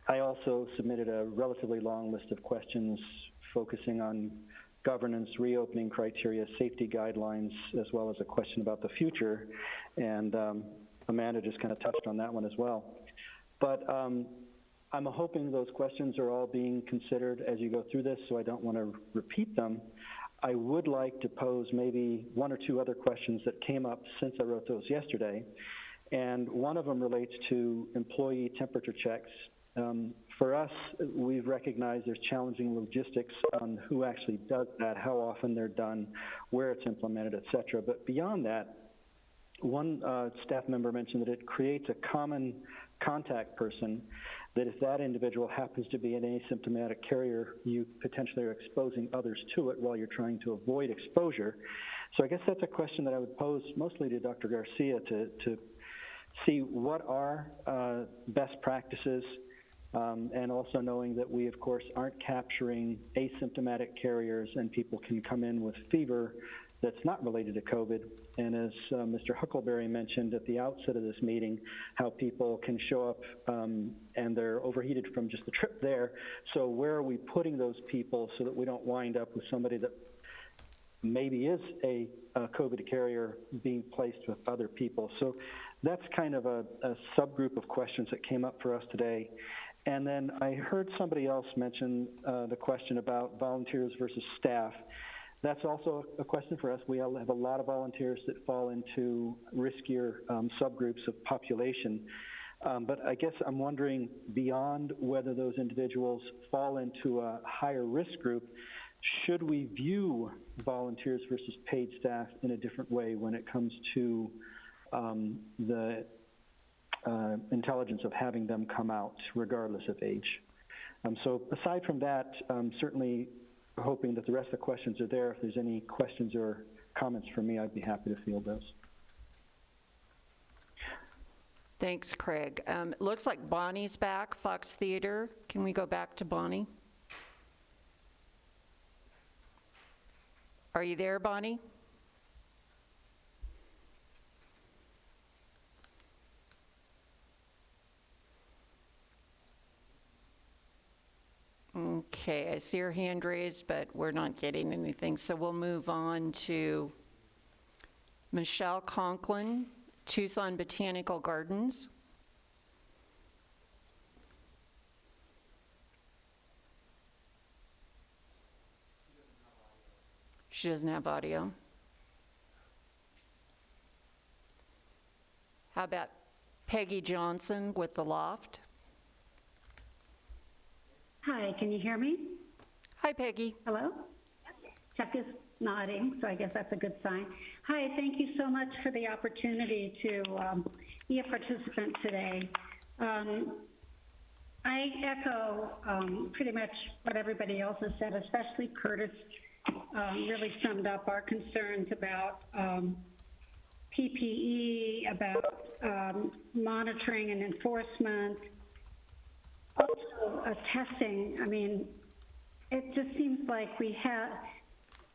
I also submitted a relatively long list of questions focusing on governance, reopening criteria, safety guidelines, as well as a question about the future. And Amanda just kind of touched on that one as well. But I'm hoping those questions are all being considered as you go through this, so I don't want to repeat them. I would like to pose maybe one or two other questions that came up since I wrote those yesterday. And one of them relates to employee temperature checks For us, we've recognized there's challenging logistics on who actually does that, how often they're done, where it's implemented, et cetera. But beyond that, one staff member mentioned that it creates a common contact person, that if that individual happens to be an asymptomatic carrier, you potentially are exposing others to it while you're trying to avoid exposure. So I guess that's a question that I would pose mostly to Dr. Garcia to see what are best practices, and also knowing that we, of course, aren't capturing asymptomatic carriers and people can come in with fever that's not related to COVID. And as Mr. Huckleberry mentioned at the outset of this meeting, how people can show up and they're overheated from just the trip there. So where are we putting those people so that we don't wind up with somebody that maybe is a COVID carrier being placed with other people? So that's kind of a subgroup of questions that came up for us today. And then I heard somebody else mention the question about volunteers versus staff. That's also a question for us. We all have a lot of volunteers that fall into riskier subgroups of population. But I guess I'm wondering, beyond whether those individuals fall into a higher risk group, should we view volunteers versus paid staff in a different way when it comes to the intelligence of having them come out regardless of age? So aside from that, certainly hoping that the rest of the questions are there. If there's any questions or comments from me, I'd be happy to field those. Thanks, Craig. It looks like Bonnie's back, Fox Theater. Can we go back to Bonnie? Are you there, Bonnie? Okay, I see her hand raised, but we're not getting anything. So we'll move on to Michelle Conklin, Tucson Botanical Gardens. She doesn't have audio. How about Peggy Johnson with The Loft? Hi, can you hear me? Hi, Peggy. Hello? Chuck is nodding, so I guess that's a good sign. Hi, thank you so much for the opportunity to be a participant today. I echo pretty much what everybody else has said, especially Curtis really summed up our concerns about PPE, about monitoring and enforcement. Also, testing. I mean, it just seems like we have,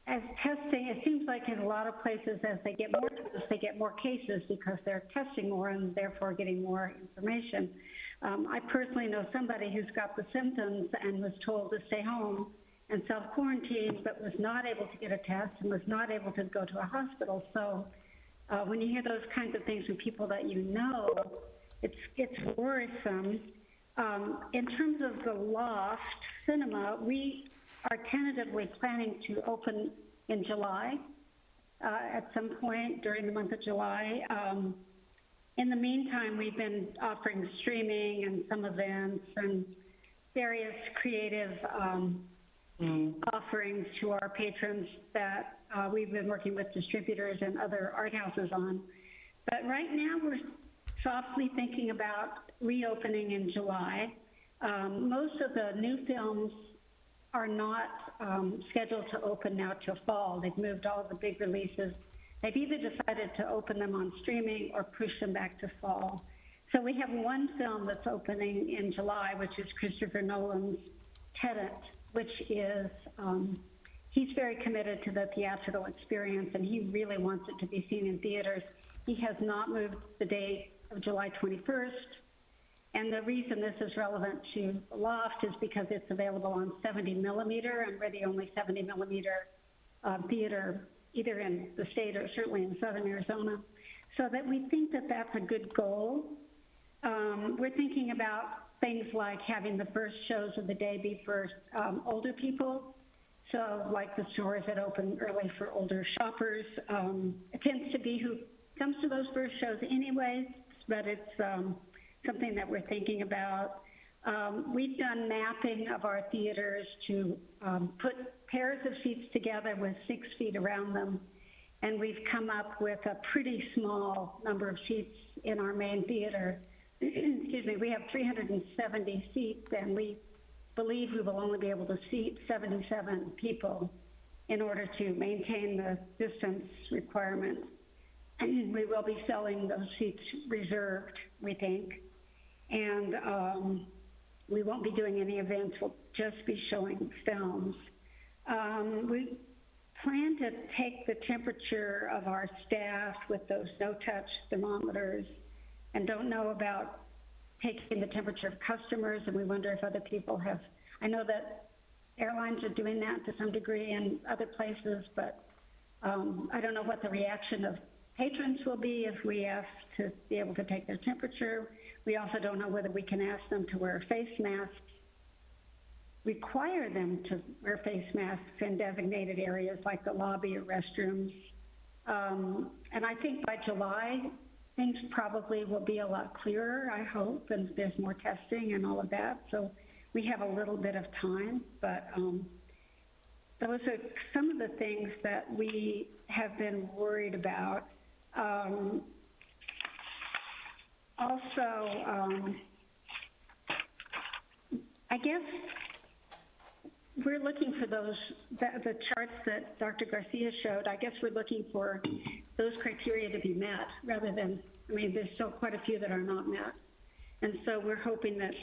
as testing, it seems like in a lot of places as they get more tests, they get more cases because they're testing more and therefore getting more information. I personally know somebody who's got the symptoms and was told to stay home and self-quarantine, but was not able to get a test and was not able to go to a hospital. So when you hear those kinds of things from people that you know, it's worrisome. In terms of the Loft Cinema, we are tentatively planning to open in July, at some point during the month of July. In the meantime, we've been offering streaming and some events and various creative offerings to our patrons that we've been working with distributors and other art houses on. But right now, we're softly thinking about reopening in July. Most of the new films are not scheduled to open now till fall. They've moved all the big releases. They've either decided to open them on streaming or push them back to fall. So we have one film that's opening in July, which is Christopher Nolan's Tenet, which is, he's very committed to the theatrical experience and he really wants it to be seen in theaters. He has not moved the date of July 21st. And the reason this is relevant to Loft is because it's available on 70 millimeter, and we're the only 70 millimeter theater, either in the state or certainly in southern Arizona. So that we think that that's a good goal. We're thinking about things like having the first shows of the day be for older people. So like the stores that open early for older shoppers. It tends to be who comes to those first shows anyways, but it's something that we're thinking about. We've done mapping of our theaters to put pairs of seats together with 6 feet around them, and we've come up with a pretty small number of seats in our main theater. Excuse me, we have 370 seats, and we believe we will only be able to seat 77 people in order to maintain the distance requirement. And we will be selling those seats reserved, we think. And we won't be doing any events, we'll just be showing films. We plan to take the temperature of our staff with those no-touch thermometers, and don't know about taking the temperature of customers, and we wonder if other people have. I know that airlines are doing that to some degree in other places, but I don't know what the reaction of patrons will be if we ask to be able to take their temperature. We also don't know whether we can ask them to wear face masks, require them to wear face masks in designated areas like the lobby or restrooms. And I think by July, things probably will be a lot clearer, I hope, and there's more testing and all of that. So we have a little bit of time, but those are some of the things that we have been worried about. Also, I guess we're looking for those, the charts that Dr. Garcia showed. I guess we're looking for those criteria to be met rather than, I mean, there's still quite a few that are not met. And so we're hoping that,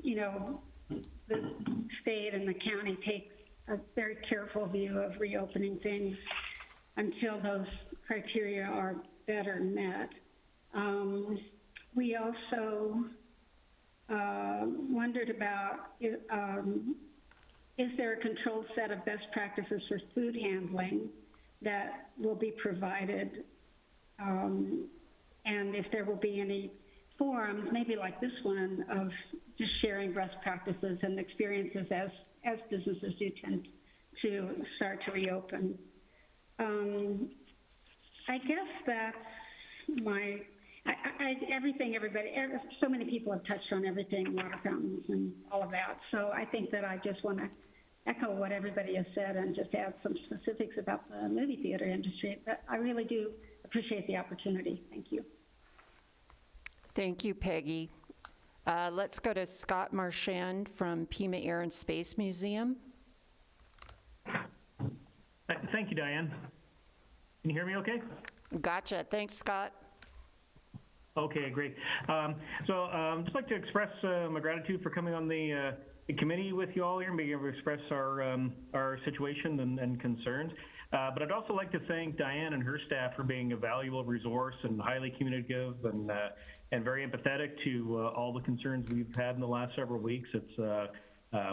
you know, the state and the county take a very careful view of reopening things until those criteria are better met. We also wondered about, is there a controlled set of best practices for food handling that will be provided, and if there will be any forums, maybe like this one, of just sharing best practices and experiences as businesses do tend to start to reopen. I guess that's my, so many people have touched on everything, water fountains and all of that. So I think that I just want to echo what everybody has said and just add some specifics about the movie theater industry. But I really do appreciate the opportunity. Thank you. Thank you, Peggy. Let's go to Scott Marchand from Pima Air and Space Museum. Thank you, Diane. Can you hear me okay? Gotcha. Thanks, Scott. Okay, great. Just like to express my gratitude for coming on the committee with you all here and being able to express our situation and concerns. But I'd also like to thank Diane and her staff for being a valuable resource and highly communicative and very empathetic to all the concerns we've had in the last several weeks.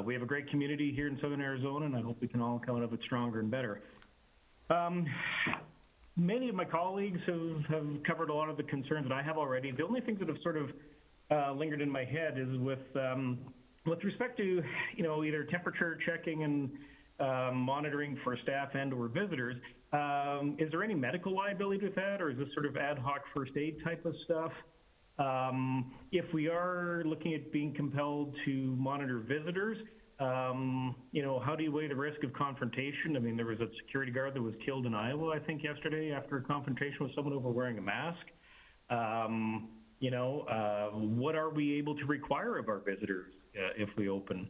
We have a great community here in Southern Arizona, and I hope we can all come out of it stronger and better. Many of my colleagues have covered a lot of the concerns that I have already. The only things that have sort of lingered in my head is with respect to, you know, either temperature checking and monitoring for staff and or visitors. Is there any medical liability with that, or is this sort of ad hoc first aid type of stuff? If we are looking at being compelled to monitor visitors, you know, how do you weigh the risk of confrontation? I mean, there was a security guard that was killed in Iowa, I think, yesterday after a confrontation with someone over wearing a mask. You know, what are we able to require of our visitors if we open?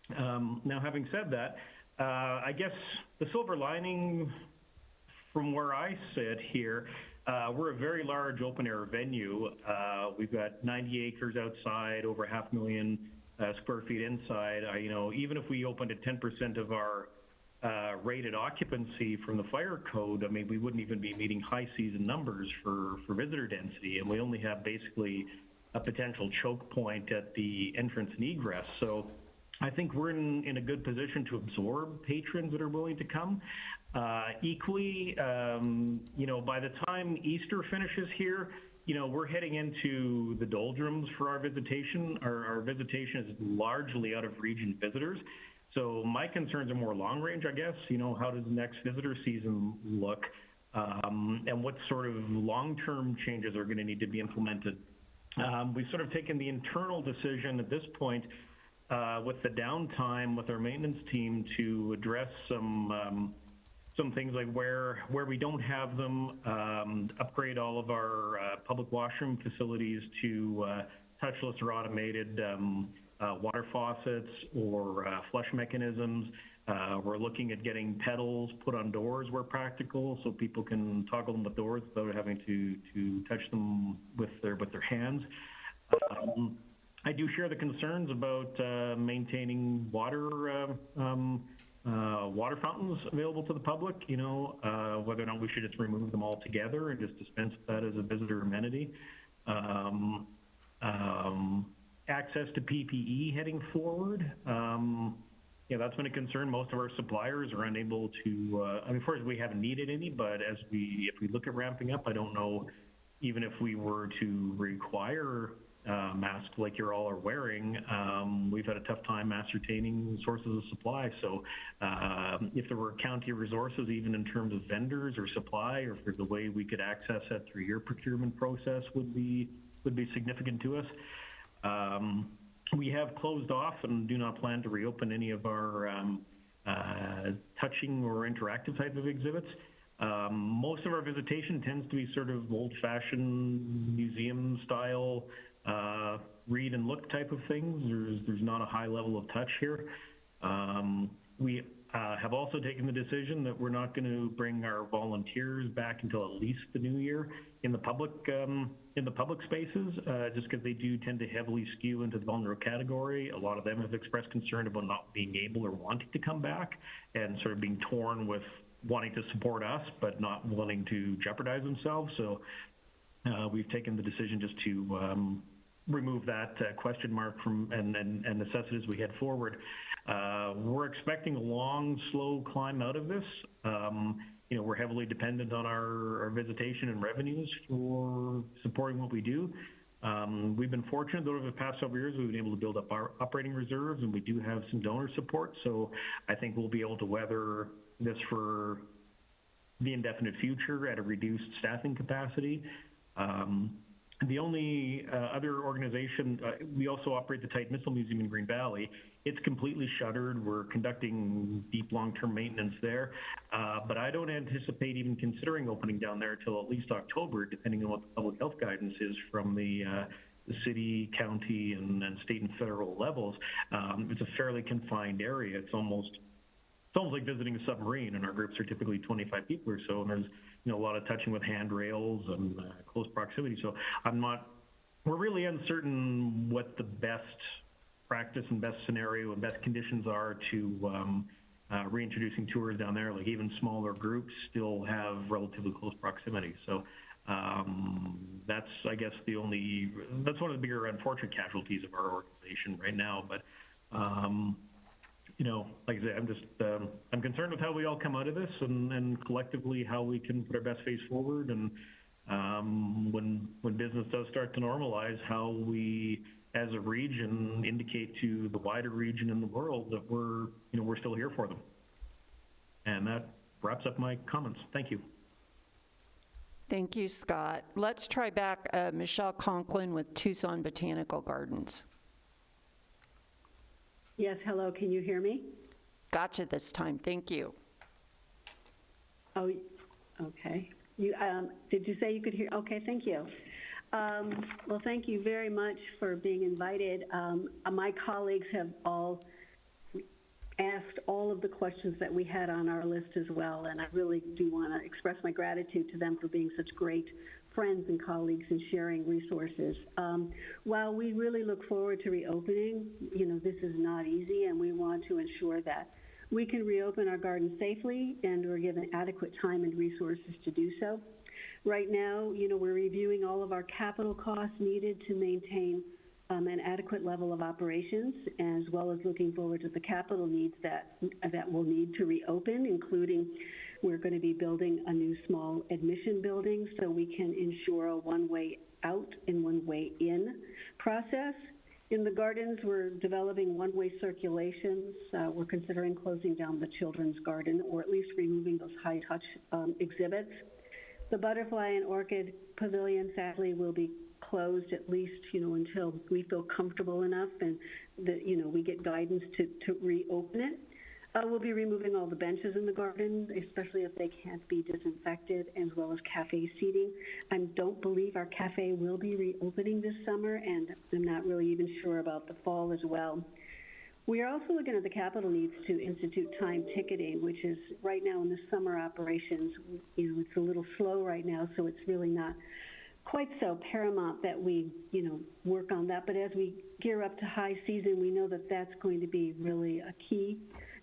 Now, having said that, I guess the silver lining from where I sit here, we're a very large open-air venue. We've got 90 acres outside, over 500,000 square feet inside. You know, even if we opened at 10% of our rated occupancy from the fire code, I mean, we wouldn't even be meeting high season numbers for visitor density, and we only have basically a potential choke point at the entrance and egress. So I think we're in a good position to absorb patrons that are willing to come. Equally, you know, by the time Easter finishes here, you know, we're heading into the doldrums for our visitation. Our visitation is largely out of region visitors. So my concerns are more long range, I guess. You know, how does the next visitor season look? And what sort of long-term changes are going to need to be implemented we've sort of taken the internal decision at this point with the downtime with our maintenance team to address some things like where we don't have them, upgrade all of our public washroom facilities to touchless or automated water faucets or flush mechanisms. We're looking at getting pedals put on doors where practical, so people can toggle them with doors without having to touch them with their hands. I do share the concerns about maintaining water fountains available to the public. Whether or not we should just remove them altogether and just dispense that as a visitor amenity. Access to PPE heading forward. That's been a concern. Most of our suppliers are unable to, first, we haven't needed any, but if we look at ramping up, I don't know, even if we were to require masks like you all are wearing, we've had a tough time ascertaining sources of supply. So if there were county resources, even in terms of vendors or supply, or if there's a way we could access that through your procurement process would be significant to us. We have closed off and do not plan to reopen any of our touching or interactive type of exhibits. Most of our visitation tends to be sort of old-fashioned museum style, read and look type of things. There's not a high level of touch here. We have also taken the decision that we're not going to bring our volunteers back until at least the new year in the public spaces, just because they do tend to heavily skew into the vulnerable category. A lot of them have expressed concern about not being able or wanting to come back, and sort of being torn with wanting to support us but not willing to jeopardize themselves. So we've taken the decision just to remove that question mark from and assess it as we head forward. We're expecting a long, slow climb out of this. We're heavily dependent on our visitation and revenues for supporting what we do. We've been fortunate that over the past several years we've been able to build up our operating reserves, and we do have some donor support. So I think we'll be able to weather this for the indefinite future at a reduced staffing capacity. The only other organization, we also operate the Tight Missile Museum in Green Valley. It's completely shuttered. We're conducting deep long-term maintenance there, but I don't anticipate even considering opening down there until at least October, depending on what the public health guidance is from the city, county, and state and federal levels. It's a fairly confined area. It's almost like visiting a submarine, and our groups are typically 25 people or so, and there's a lot of touching with handrails and close proximity. So we're really uncertain what the best practice and best scenario and best conditions are to reintroducing tours down there. Like even smaller groups still have relatively close proximity. So that's, I guess, that's one of the bigger unfortunate casualties of our organization right now. But like I say, I'm concerned with how we all come out of this and collectively how we can put our best face forward. And when business does start to normalize, how we, as a region, indicate to the wider region in the world that we're still here for them. And that wraps up my comments. Thank you. Thank you, Scott. Let's try back Michelle Conklin with Tucson Botanical Gardens. Yes, hello, can you hear me? Gotcha this time, thank you. Oh, okay. Did you say you could hear? Okay, thank you. Well, thank you very much for being invited. My colleagues have all asked all of the questions that we had on our list as well, and I really do want to express my gratitude to them for being such great friends and colleagues and sharing resources. While we really look forward to reopening, this is not easy, and we want to ensure that we can reopen our garden safely and we're given adequate time and resources to do so. Right now, we're reviewing all of our capital costs needed to maintain an adequate level of operations, as well as looking forward to the capital needs that we'll need to reopen, including we're going to be building a new small admission building so we can ensure a one-way out and one-way in process. In the gardens, we're developing one-way circulations. We're considering closing down the children's garden, or at least removing those high-touch exhibits. The butterfly and orchid pavilion, sadly, will be closed at least, until we feel comfortable enough and that, we get guidance to reopen it. We'll be removing all the benches in the garden, especially if they can't be disinfected, as well as cafe seating. I don't believe our cafe will be reopening this summer, and I'm not really even sure about the fall as well. We are also looking at the capital needs to institute time ticketing, which is right now in the summer operations, it's a little slow right now, so it's really not quite so paramount that we, work on that. But as we gear up to high season, we know that that's going to be really a key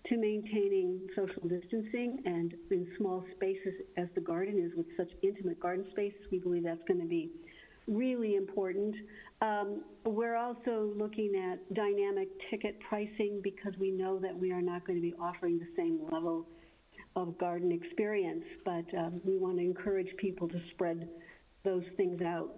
to maintaining social distancing, and in small spaces as the garden is with such intimate garden spaces, we believe that's going to be really important. We're also looking at dynamic ticket pricing because we know that we are not going to be offering the same level of garden experience, but we want to encourage people to spread those things out.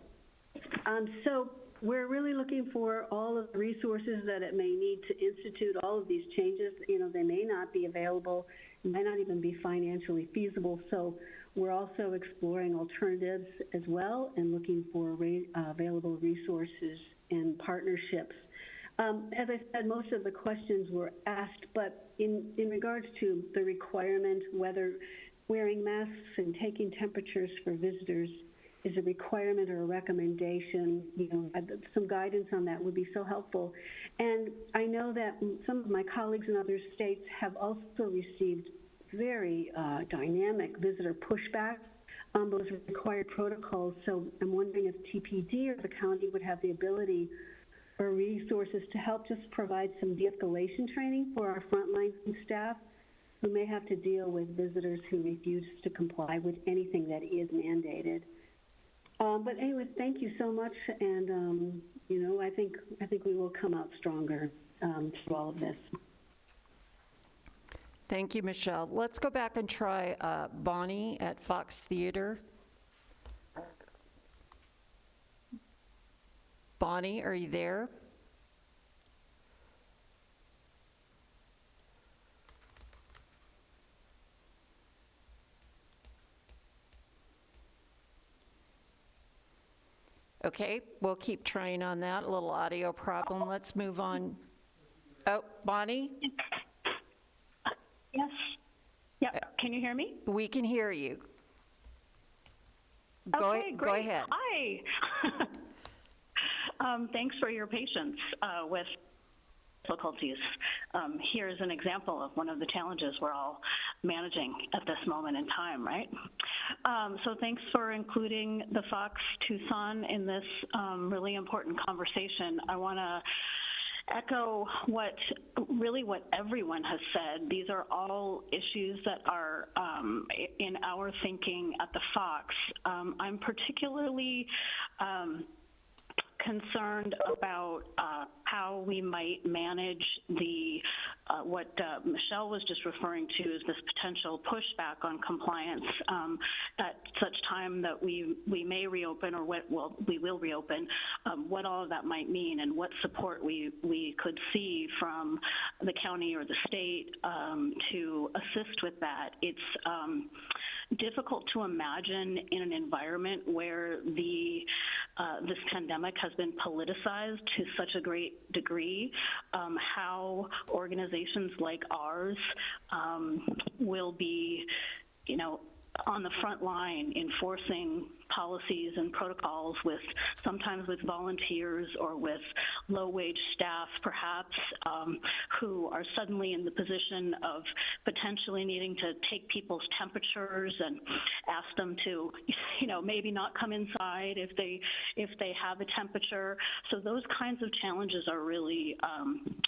So we're really looking for all of the resources that it may need to institute all of these changes. They may not be available, may not even be financially feasible. So we're also exploring alternatives as well and looking for available resources and partnerships. As I said, most of the questions were asked, but in regards to the requirement, whether wearing masks and taking temperatures for visitors is a requirement or a recommendation, some guidance on that would be so helpful. And I know that some of my colleagues in other states have also received very dynamic visitor pushback on those required protocols. So I'm wondering if TPD or the county would have the ability or resources to help just provide some de-escalation training for our frontline staff who may have to deal with visitors who refuse to comply with anything that is mandated. But anyway, thank you so much, and I think we will come out stronger through all of this. Thank you, Michelle. Let's go back and try Bonnie at Fox Theater. Bonnie, are you there? Okay, we'll keep trying on that. A little audio problem. Let's move on. Oh, Bonnie? Yes. Yep. Can you hear me? We can hear you. Okay, great. Go ahead. Hi. Thanks for your patience with difficulties. Here's an example of one of the challenges we're all managing at this moment in time, right? So thanks for including the Fox Tucson in this really important conversation. I want to echo what everyone has said. These are all issues that are in our thinking at the Fox. I'm particularly concerned about how we might manage the what Michelle was just referring to as this potential pushback on compliance at such time that we may reopen or we will reopen, what all of that might mean and what support we could see from the county or the state to assist with that. It's difficult to imagine in an environment where this pandemic has been politicized to such a great degree, how organizations like ours will be, on the front line enforcing policies and protocols sometimes with volunteers or with low-wage staff, perhaps, who are suddenly in the position of potentially needing to take people's temperatures and ask them to, maybe not come inside if they have a temperature. So those kinds of challenges are really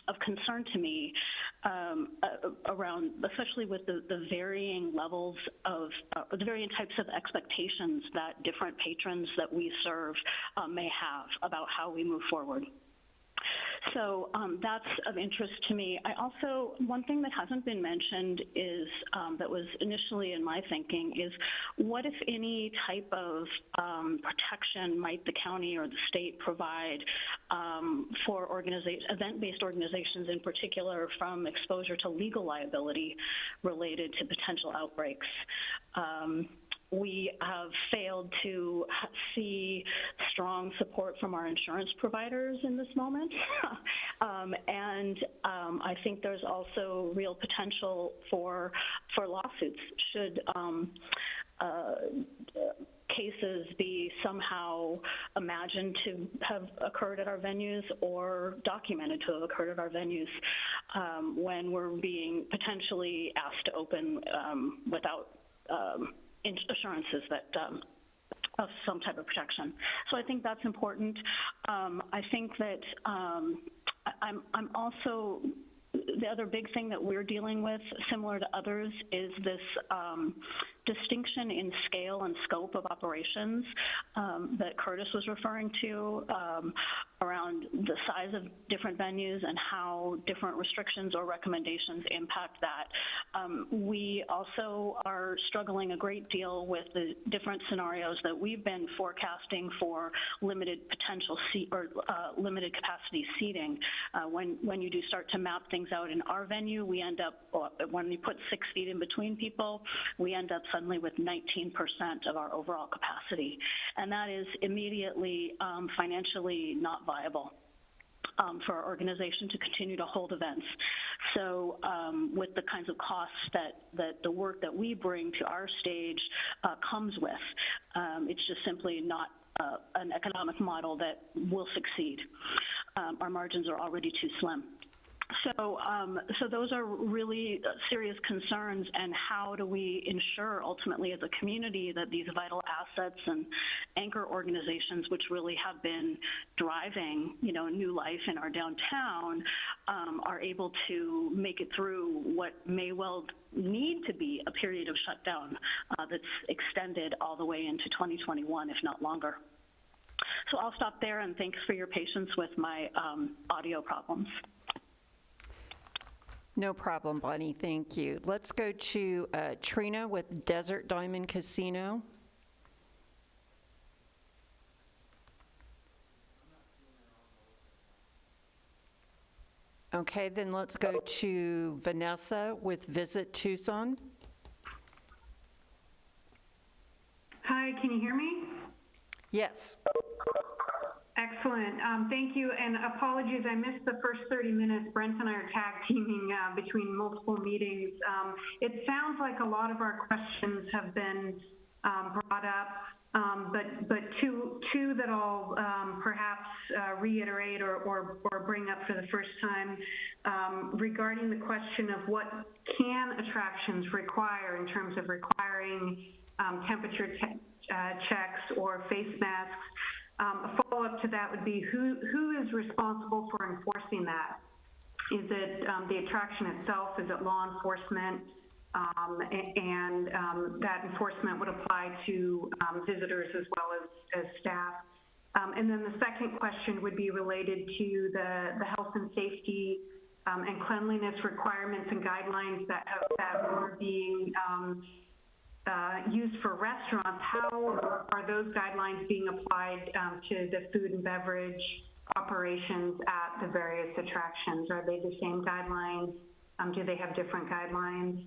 of concern to me around, especially with the varying levels of the varying types of expectations that different patrons that we serve may have about how we move forward. So that's of interest to me. One thing that hasn't been mentioned is, that was initially in my thinking, is what, if any, type of protection might the county or the state provide for event-based organizations in particular from exposure to legal liability related to potential outbreaks? we have failed to see strong support from our insurance providers in this moment. I think there's also real potential for lawsuits should cases be somehow imagined to have occurred at our venues or documented to have occurred at our venues when we're being potentially asked to open without assurances that of some type of protection. So I think that's important. I think that I'm also, the other big thing that we're dealing with, similar to others, is this distinction in scale and scope of operations that Curtis was referring to around the size of different venues and how different restrictions or recommendations impact that. We also are struggling a great deal with the different scenarios that we've been forecasting for limited potential limited capacity seating. When you do start to map things out in our venue, we end up, when we put 6 feet in between people, we end up suddenly with 19% of our overall capacity. And that is immediately financially not viable for our organization to continue to hold events. So with the kinds of costs that the work that we bring to our stage comes with, it's just simply not an economic model that will succeed. Our margins are already too slim. So those are really serious concerns, and how do we ensure ultimately as a community that these vital assets and anchor organizations, which really have been driving, new life in our downtown, are able to make it through what may well need to be a period of shutdown that's extended all the way into 2021, if not longer. So I'll stop there, and thanks for your patience with my audio problems. No problem, Bonnie. Thank you. Let's go to Trina with Desert Diamond Casino. Okay, then let's go to Vanessa with Visit Tucson. Hi, can you hear me? Yes. Excellent. Thank you, and apologies, I missed the first 30 minutes. Brent and I are tag teaming between multiple meetings. It sounds like a lot of our questions have been brought up, but two that I'll perhaps reiterate or bring up for the first time regarding the question of what can attractions require in terms of requiring temperature checks or face masks. A follow-up to that would be who is responsible for enforcing that? Is it the attraction itself? Is it law enforcement? And that enforcement would apply to visitors as well as staff. And then the second question would be related to the health and safety and cleanliness requirements and guidelines that were being used for restaurants. How are those guidelines being applied to the food and beverage operations at the various attractions? Are they the same guidelines? Do they have different guidelines?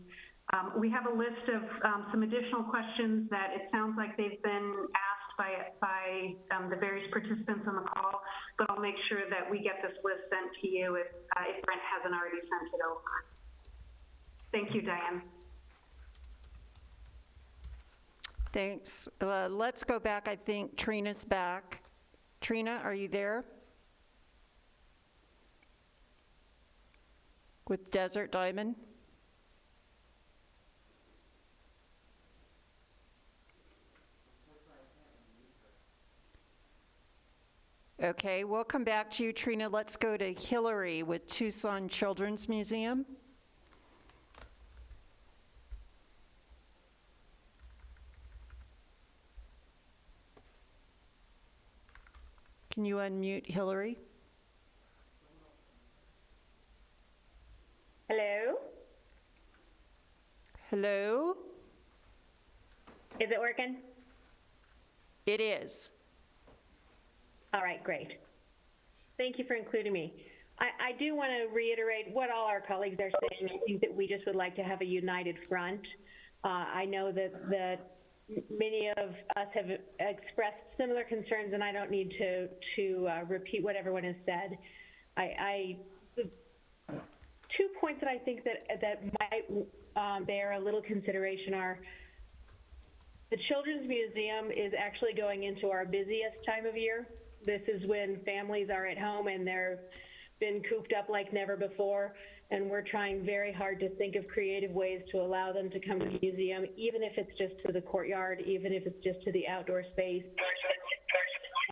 We have a list of some additional questions that it sounds like they've been asked by the various participants on the call, but I'll make sure that we get this list sent to you if Brent hasn't already sent it over. Thank you, Diane. Thanks. Let's go back. I think Trina's back. Trina, are you there? With Desert Diamond? Okay, we'll come back to you, Trina. Let's go to Hillary with Tucson Children's Museum. Can you unmute Hillary? Hello? Hello? Is it working? It is. All right, great. Thank you for including me. I do want to reiterate what all our colleagues are saying. I think that we just would like to have a united front. I know that many of us have expressed similar concerns, and I don't need to repeat what everyone has said. Two points that I think that might bear a little consideration are the Children's Museum is actually going into our busiest time of year. This is when families are at home and they're been cooped up like never before, and we're trying very hard to think of creative ways to allow them to come to the museum, even if it's just to the courtyard, even if it's just to the outdoor space,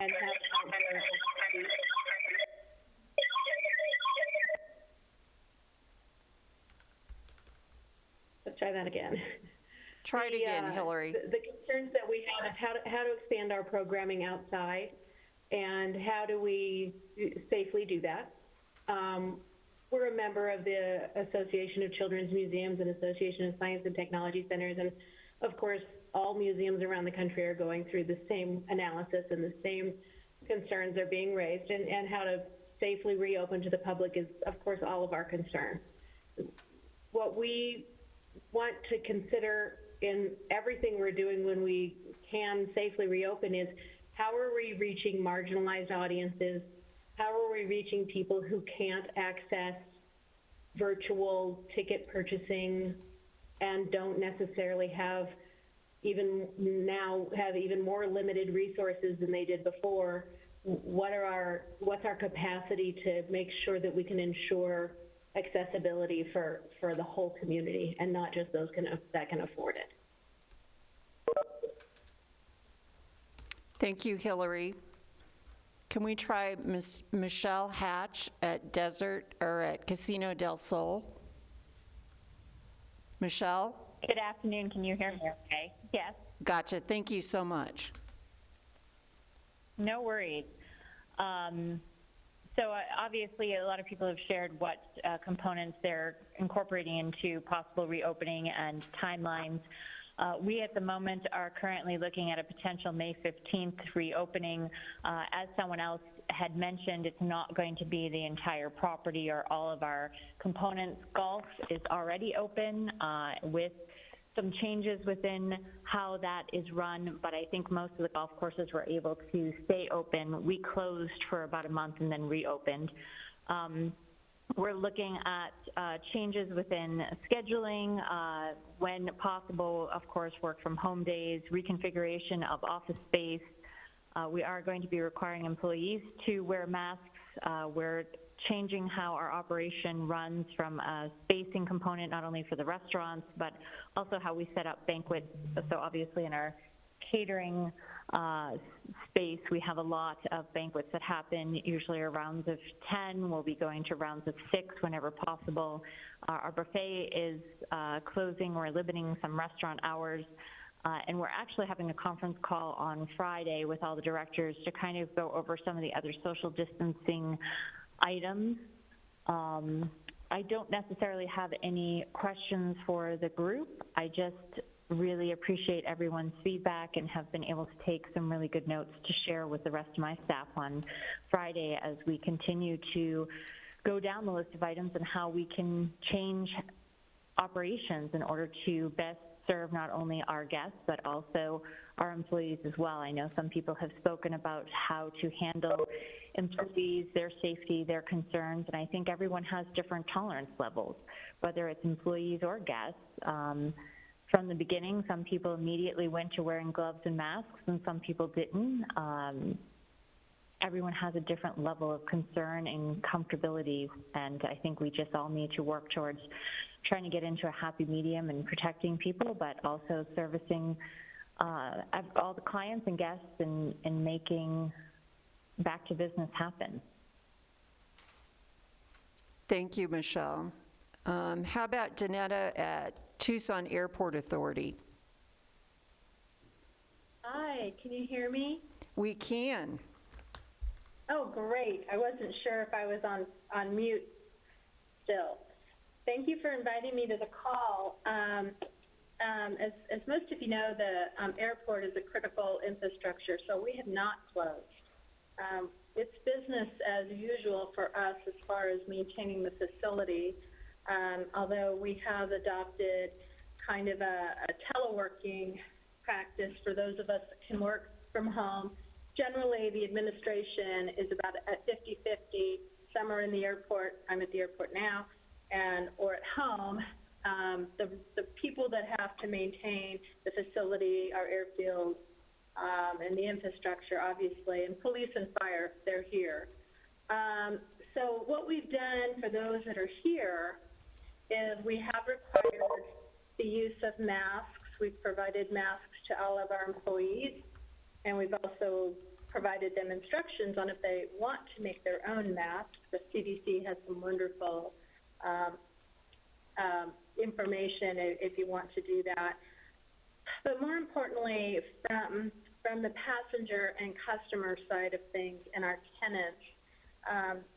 and have outdoor activities. Let's try that again. Try it again, Hillary. The concerns that we have is how to expand our programming outside, and how do we safely do that. We're a member of the Association of Children's Museums and Association of Science and Technology Centers, and of course, all museums around the country are going through the same analysis, and the same concerns are being raised, and how to safely reopen to the public is, of course, all of our concern. What we want to consider in everything we're doing when we can safely reopen is how are we reaching marginalized audiences? How are we reaching people who can't access virtual ticket purchasing and don't necessarily have even more limited resources than they did before? What's our capacity to make sure that we can ensure accessibility for the whole community and not just those that can afford it? Thank you, Hillary. Can we try Ms. Michelle Hatch at Casino del Sol? Michelle? Good afternoon. Can you hear me okay? Yes. Gotcha. Thank you so much. No worries. So obviously a lot of people have shared what components they're incorporating into possible reopening and timelines. We at the moment are currently looking at a potential May 15th reopening. As someone else had mentioned, it's not going to be the entire property or all of our components. Golf is already open with some changes within how that is run, but I think most of the golf courses were able to stay open. We closed for about a month and then reopened. We're looking at changes within scheduling, when possible, of course, work from home days, reconfiguration of office space. We are going to be requiring employees to wear masks. We're changing how our operation runs from a spacing component, not only for the restaurants, but also how we set up banquets. So obviously in our catering space, we have a lot of banquets that happen, usually rounds of 10. We'll be going to rounds of 6 whenever possible. Our buffet is closing. We're limiting some restaurant hours. And we're actually having a conference call on Friday with all the directors to kind of go over some of the other social distancing items. I don't necessarily have any questions for the group. I just really appreciate everyone's feedback and have been able to take some really good notes to share with the rest of my staff on Friday as we continue to go down the list of items and how we can change operations in order to best serve not only our guests, but also our employees as well. I know some people have spoken about how to handle employees, their safety, their concerns, and I think everyone has different tolerance levels, whether it's employees or guests. From the beginning, some people immediately went to wearing gloves and masks, and some people didn't. Everyone has a different level of concern and comfortability, and I think we just all need to work towards trying to get into a happy medium and protecting people, but also servicing all the clients and guests and making back to business happen. Thank you, Michelle. How about Danetta at Tucson Airport Authority? Hi, can you hear me? We can. Oh, great. I wasn't sure if I was on mute still. Thank you for inviting me to the call. As most of you know, the airport is a critical infrastructure, so we have not closed. It's business as usual for us as far as maintaining the facility, although we have adopted kind of a teleworking practice for those of us that can work from home. Generally, the administration is about at 50-50. Some are in the airport, I'm at the airport now, or at home. The people that have to maintain the facility, our airfield, and the infrastructure, obviously, and police and fire, they're here. So what we've done for those that are here is we have required the use of masks. We've provided masks to all of our employees, and we've also provided them instructions on if they want to make their own masks. The CDC has some wonderful information if you want to do that. But more importantly, from the passenger and customer side of things and our tenants,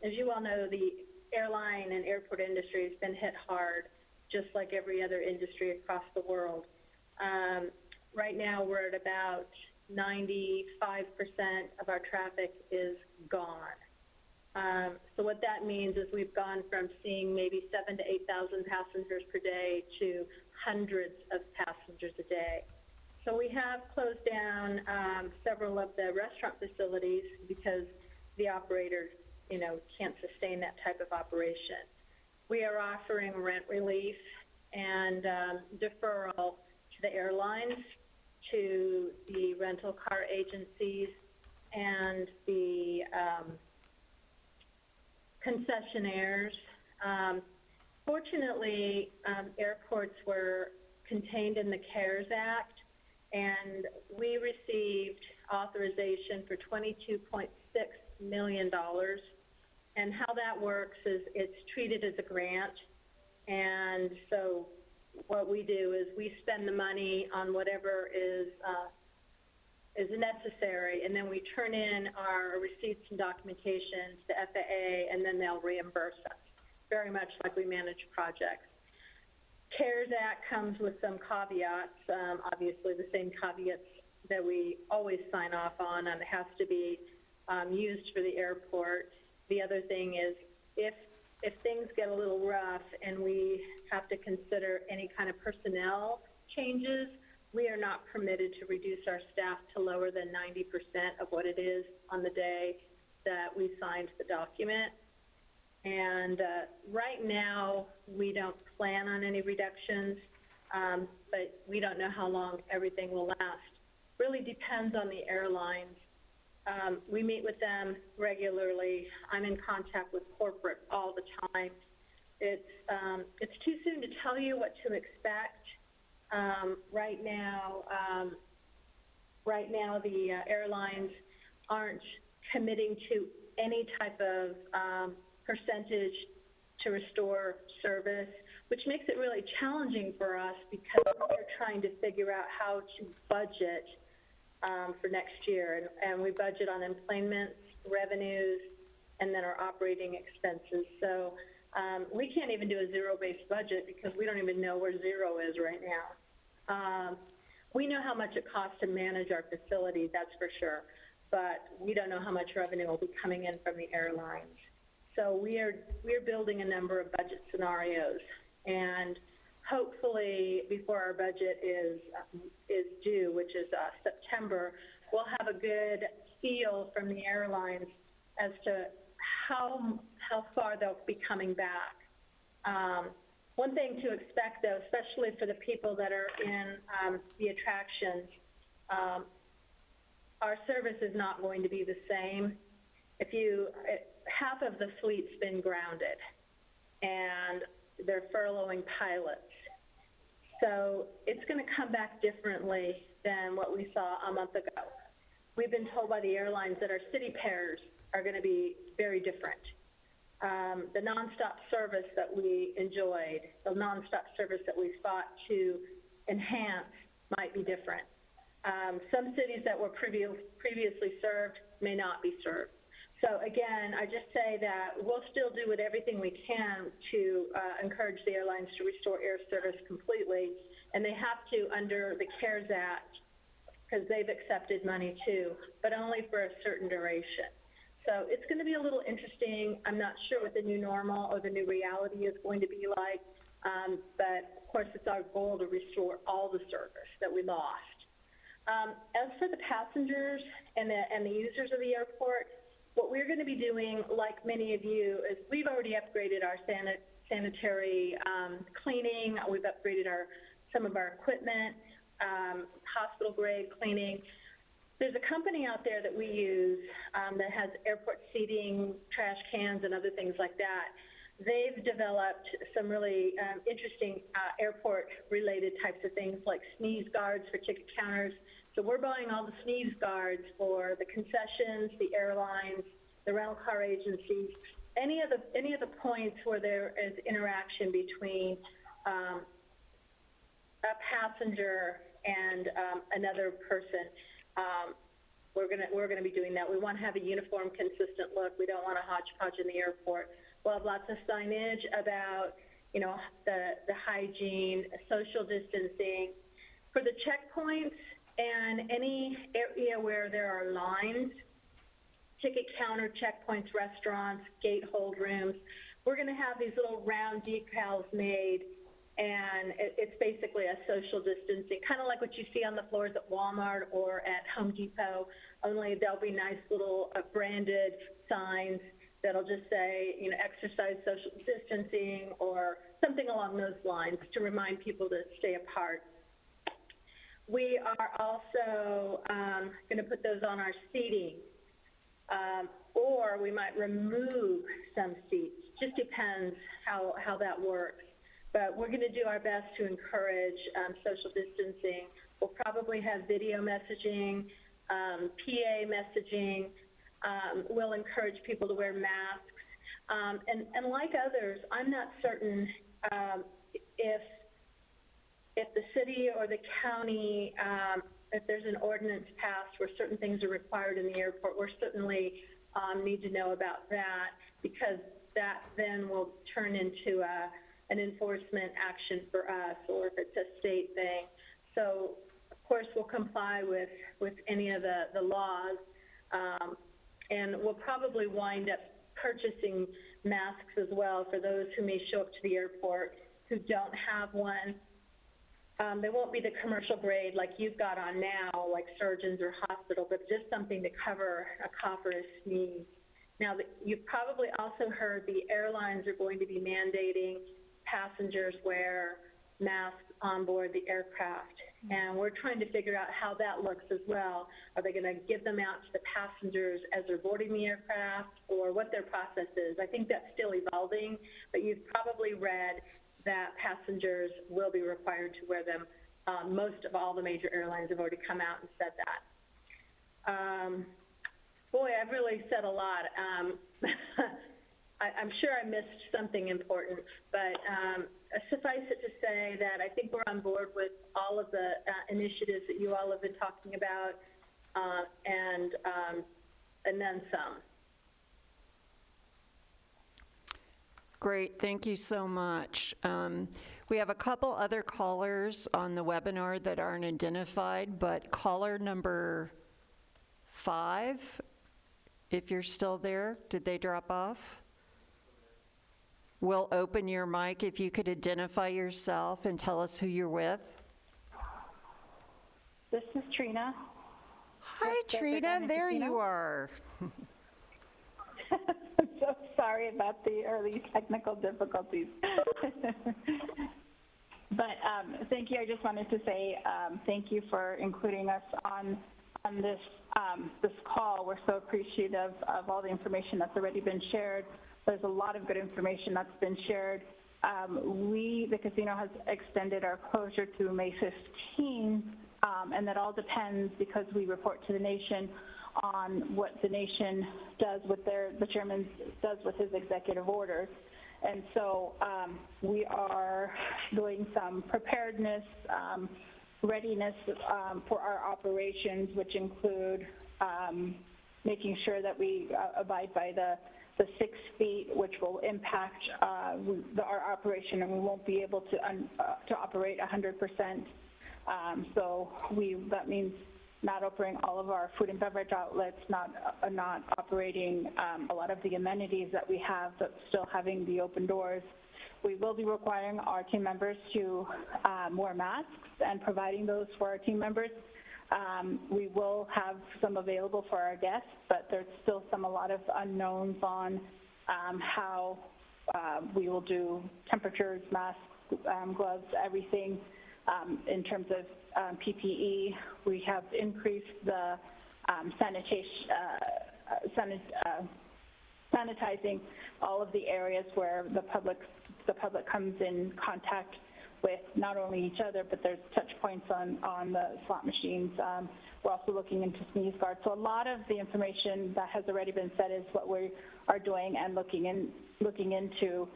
as you all know, the airline and airport industry has been hit hard, just like every other industry across the world. Right now, we're at about 95% of our traffic is gone. So what that means is we've gone from seeing maybe 7,000 to 8,000 passengers per day to hundreds of passengers a day. So we have closed down several of the restaurant facilities because the operators, can't sustain that type of operation. We are offering rent relief and deferral to the airlines, to the rental car agencies, and the concessionaires. Fortunately, airports were contained in the CARES Act, and we received authorization for $22.6 million. And how that works is it's treated as a grant. And so what we do is we spend the money on whatever is necessary, and then we turn in our receipts and documentation to the FAA, and then they'll reimburse us, very much like we manage projects. CARES Act comes with some caveats, obviously the same caveats that we always sign off on, and it has to be used for the airport. The other thing is if things get a little rough and we have to consider any kind of personnel changes, we are not permitted to reduce our staff to lower than 90% of what it is on the day that we signed the document. And right now, we don't plan on any reductions, but we don't know how long everything will last. Really depends on the airlines. We meet with them regularly. I'm in contact with corporate all the time. It's too soon to tell you what to expect. Right now, the airlines aren't committing to any type of percentage to restore service, which makes it really challenging for us because we're trying to figure out how to budget for next year. And we budget on employment, revenues, and then our operating expenses. So we can't even do a zero-based budget because we don't even know where zero is right now. We know how much it costs to manage our facility, that's for sure, but we don't know how much revenue will be coming in from the airlines. So we're building a number of budget scenarios, and hopefully before our budget is due, which is September, we'll have a good feel from the airlines as to how far they'll be coming back. One thing to expect, though, especially for the people that are in the attractions, our service is not going to be the same. Half of the fleet's been grounded, and they're furloughing pilots. So it's going to come back differently than what we saw a month ago. We've been told by the airlines that our city pairs are going to be very different. The nonstop service that we enjoyed, the nonstop service that we fought to enhance might be different. Some cities that were previously served may not be served. So again, I just say that we'll still do everything we can to encourage the airlines to restore air service completely, and they have to under the CARES Act because they've accepted money too, but only for a certain duration. So it's going to be a little interesting. I'm not sure what the new normal or the new reality is going to be like, but of course it's our goal to restore all the service that we lost. As for the passengers and the users of the airport, what we're going to be doing, like many of you, is we've already upgraded our sanitary cleaning. We've upgraded some of our equipment, hospital-grade cleaning. There's a company out there that we use that has airport seating, trash cans, and other things like that. They've developed some really interesting airport-related types of things like sneeze guards for ticket counters. So we're buying all the sneeze guards for the concessions, the airlines, the rental car agencies, any of the points where there is interaction between a passenger and another person. We're gonna be doing that. We want to have a uniform, consistent look. We don't want a hodgepodge in the airport. We'll have lots of signage about, you know, the hygiene, social distancing. For the checkpoints and any area where there are lines, ticket counter, checkpoints, restaurants, gate hold rooms, we're going to have these little round decals made, and it's basically a social distancing, kind of like what you see on the floors at Walmart or at Home Depot, only there'll be nice little branded signs that'll just say, you know, exercise social distancing or something along those lines to remind people to stay apart. We are also going to put those on our seating, or we might remove some seats. Just depends how that works. But we're going to do our best to encourage social distancing. We'll probably have video messaging, PA messaging. We'll encourage people to wear masks. And like others, I'm not certain if the city or the county, if there's an ordinance passed where certain things are required in the airport, we'll certainly need to know about that, because that then will turn into an enforcement action for us, or if it's a state thing. So, of course, we'll comply with any of the laws, and we'll probably wind up purchasing masks as well for those who may show up to the airport who don't have one. They won't be the commercial grade like you've got on now, like surgeons or hospital, but just something to cover a cough or a sneeze. Now, you've probably also heard the airlines are going to be mandating passengers wear masks on board the aircraft. And we're trying to figure out how that looks as well. Are they going to give them out to the passengers as they're boarding the aircraft, or what their process is? I think that's still evolving, but you've probably read that passengers will be required to wear them. Most of all the major airlines have already come out and said that. Boy, I've really said a lot. I'm sure I missed something important, but suffice it to say that I think we're on board with all of the initiatives that you all have been talking about, and then some. Great, thank you so much. We have a couple other callers on the webinar that aren't identified, but caller number 5, if you're still there, did they drop off? We'll open your mic if you could identify yourself and tell us who you're with. This is Trina. Hi, Trina, there you are. I'm so sorry about the early technical difficulties. But thank you. I just wanted to say thank you for including us on this this call. We're so appreciative of all the information that's already been shared. There's a lot of good information that's been shared. The casino has extended our closure to May 15, and that all depends, because we report to the nation on what the nation does with the chairman does with his executive orders. And so we are doing some preparedness, readiness for our operations, which include making sure that we abide by the 6 feet, which will impact our operation, and we won't be able to operate 100%. So that means not operating all of our food and beverage outlets, not operating a lot of the amenities that we have, but still having the open doors. We will be requiring our team members to wear masks and providing those for our team members. We will have some available for our guests, but there's still a lot of unknowns on how we will do temperatures, masks, gloves, everything. In terms of PPE, we have increased the sanitizing all of the areas where the public comes in contact with not only each other, but there's touch points on the slot machines. We're also looking into sneeze guards. So a lot of the information that has already been said is what we are doing and looking into.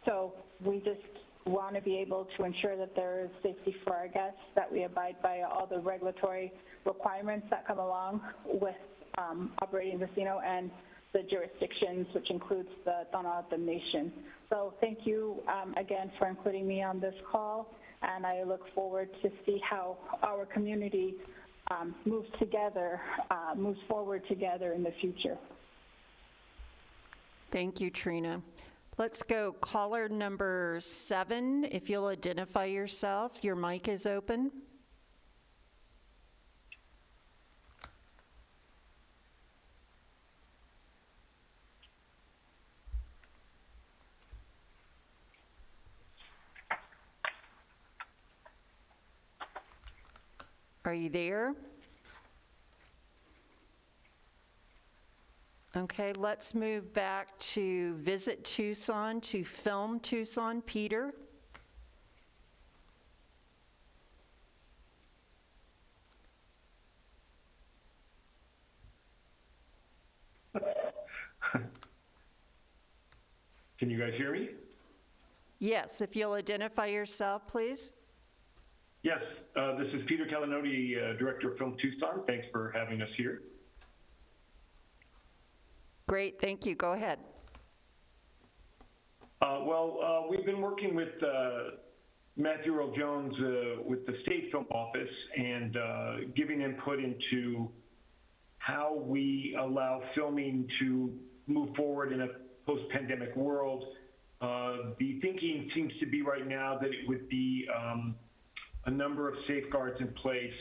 So we just want to be able to ensure that there is safety for our guests, that we abide by all the regulatory requirements that come along with operating the casino and the jurisdictions, which includes the Tohono Nation. So thank you again for including me on this call, and I look forward to see how our community moves forward together in the future. Thank you, Trina. Let's go caller number 7. If you'll identify yourself, your mic is open. Are you there? Okay, let's move back to Visit Tucson, to Film Tucson. Peter? Can you guys hear me? Yes, if you'll identify yourself, please. Yes, this is Peter Calinoti, Director of Film Tucson. Thanks for having us here. Great, thank you. Go ahead. We've been working with Matthew Earl Jones with the State Film Office and giving input into how we allow filming to move forward in a post-pandemic world. The thinking seems to be right now that it would be a number of safeguards in place,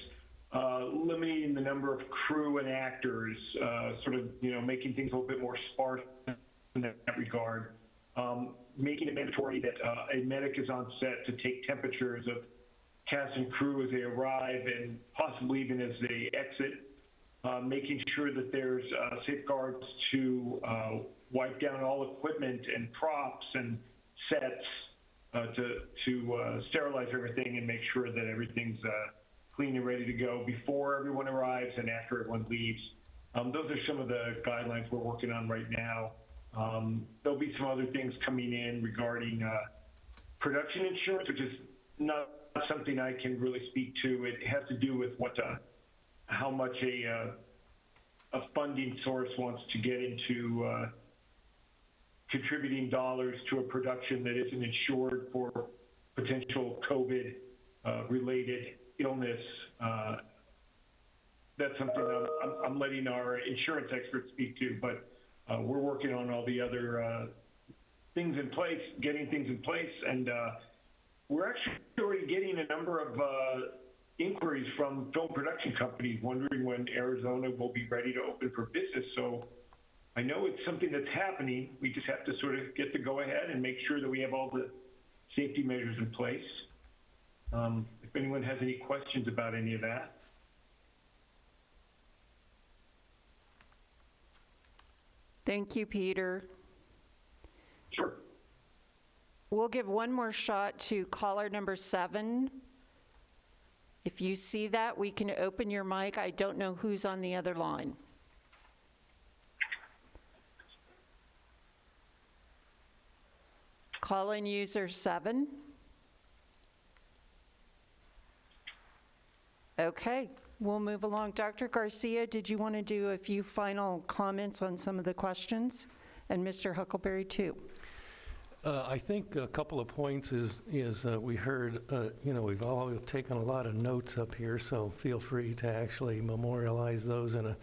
limiting the number of crew and actors, making things a little bit more sparse in that regard, making it mandatory that a medic is on set to take temperatures of cast and crew as they arrive and possibly even as they exit, making sure that there's safeguards to wipe down all equipment and props and sets to sterilize everything and make sure that everything's clean and ready to go before everyone arrives and after everyone leaves. Those are some of the guidelines we're working on right now. There'll be some other things coming in regarding production insurance, which is not something I can really speak to. It has to do with how much a funding source wants to get into contributing dollars to a production that isn't insured for potential COVID-related illness. That's something I'm letting our insurance experts speak to, but we're working on all the other things in place, getting things in place, and we're actually already getting a number of inquiries from film production companies wondering when Arizona will be ready to open for business. So I know it's something that's happening. We just have to sort of get the go-ahead and make sure that we have all the safety measures in place. If anyone has any questions about any of that. Thank you, Peter. Sure. We'll give one more shot to caller number 7. If you see that, we can open your mic. I don't know who's on the other line. Call-in user 7. Okay, we'll move along. Dr. Garcia, did you want to do a few final comments on some of the questions? And Mr. Huckleberry, too. I think a couple of points is we heard, we've all taken a lot of notes up here, so feel free to actually memorialize those in a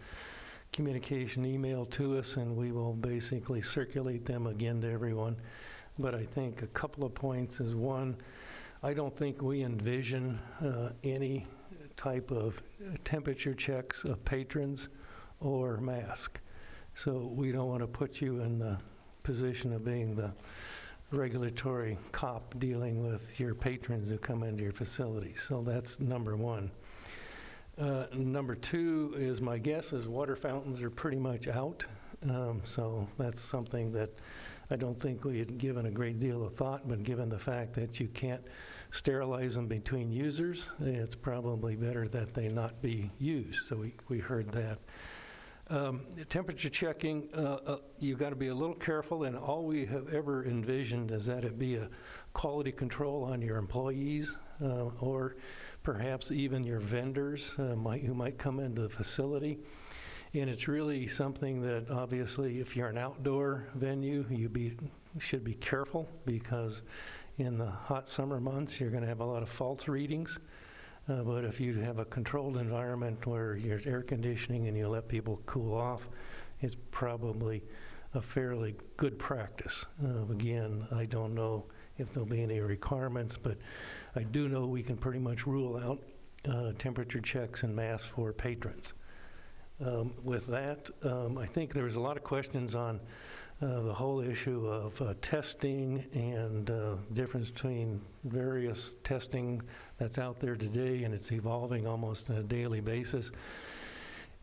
communication email to us, and we will basically circulate them again to everyone. But I think a couple of points is, one, I don't think we envision any type of temperature checks of patrons or mask. So we don't want to put you in the position of being the regulatory cop dealing with your patrons who come into your facility. So that's number one. Number two is, my guess is water fountains are pretty much out. So that's something that I don't think we had given a great deal of thought, but given the fact that you can't sterilize them between users, it's probably better that they not be used. So we heard that. Temperature checking, you've got to be a little careful, and all we have ever envisioned is that it be a quality control on your employees or perhaps even your vendors who might come into the facility. And it's really something that obviously if you're an outdoor venue, you should be careful, because in the hot summer months you're going to have a lot of false readings. But if you have a controlled environment where you're air conditioning and you let people cool off, it's probably a fairly good practice. Again, I don't know if there'll be any requirements, but I do know we can pretty much rule out temperature checks and masks for patrons. With that, I think there was a lot of questions on the whole issue of testing and difference between various testing that's out there today, and it's evolving almost on a daily basis.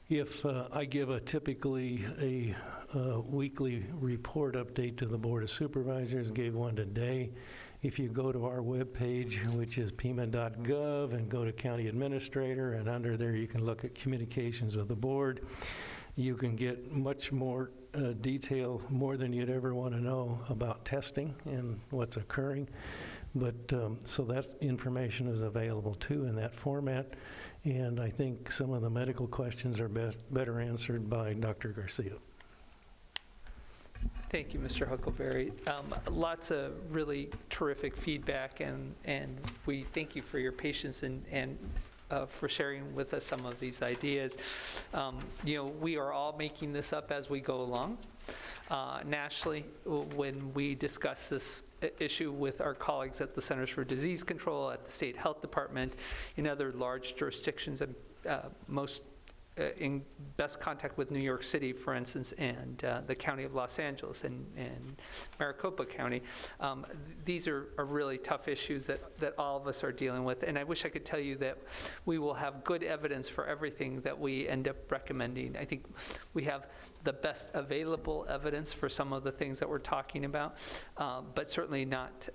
If I give typically a weekly report update to the Board of Supervisors, gave one today. If you go to our webpage, which is pima.gov, and go to County Administrator, and under there you can look at communications with the board, you can get much more detail, more than you'd ever want to know about testing and what's occurring. But so that information is available too in that format. And I think some of the medical questions are better answered by Dr. Garcia. Thank you, Mr. Huckleberry. Lots of really terrific feedback, and we thank you for your patience and for sharing with us some of these ideas. We are all making this up as we go along. Nationally, when we discuss this issue with our colleagues at the Centers for Disease Control, at the State Health Department, in other large jurisdictions, and most in best contact with New York City, for instance, and the County of Los Angeles and Maricopa County. These are really tough issues that all of us are dealing with. And I wish I could tell you that we will have good evidence for everything that we end up recommending. I think we have the best available evidence for some of the things that we're talking about, but certainly not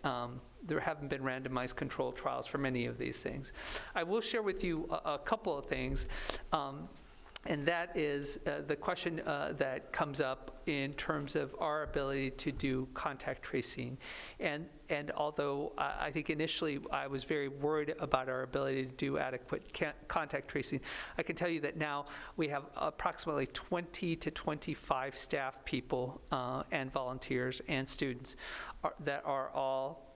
there haven't been randomized controlled trials for many of these things. I will share with you a couple of things. And that is the question that comes up in terms of our ability to do contact tracing. And although I think initially I was very worried about our ability to do adequate contact tracing, I can tell you that now we have approximately 20 to 25 staff people and volunteers and students that are all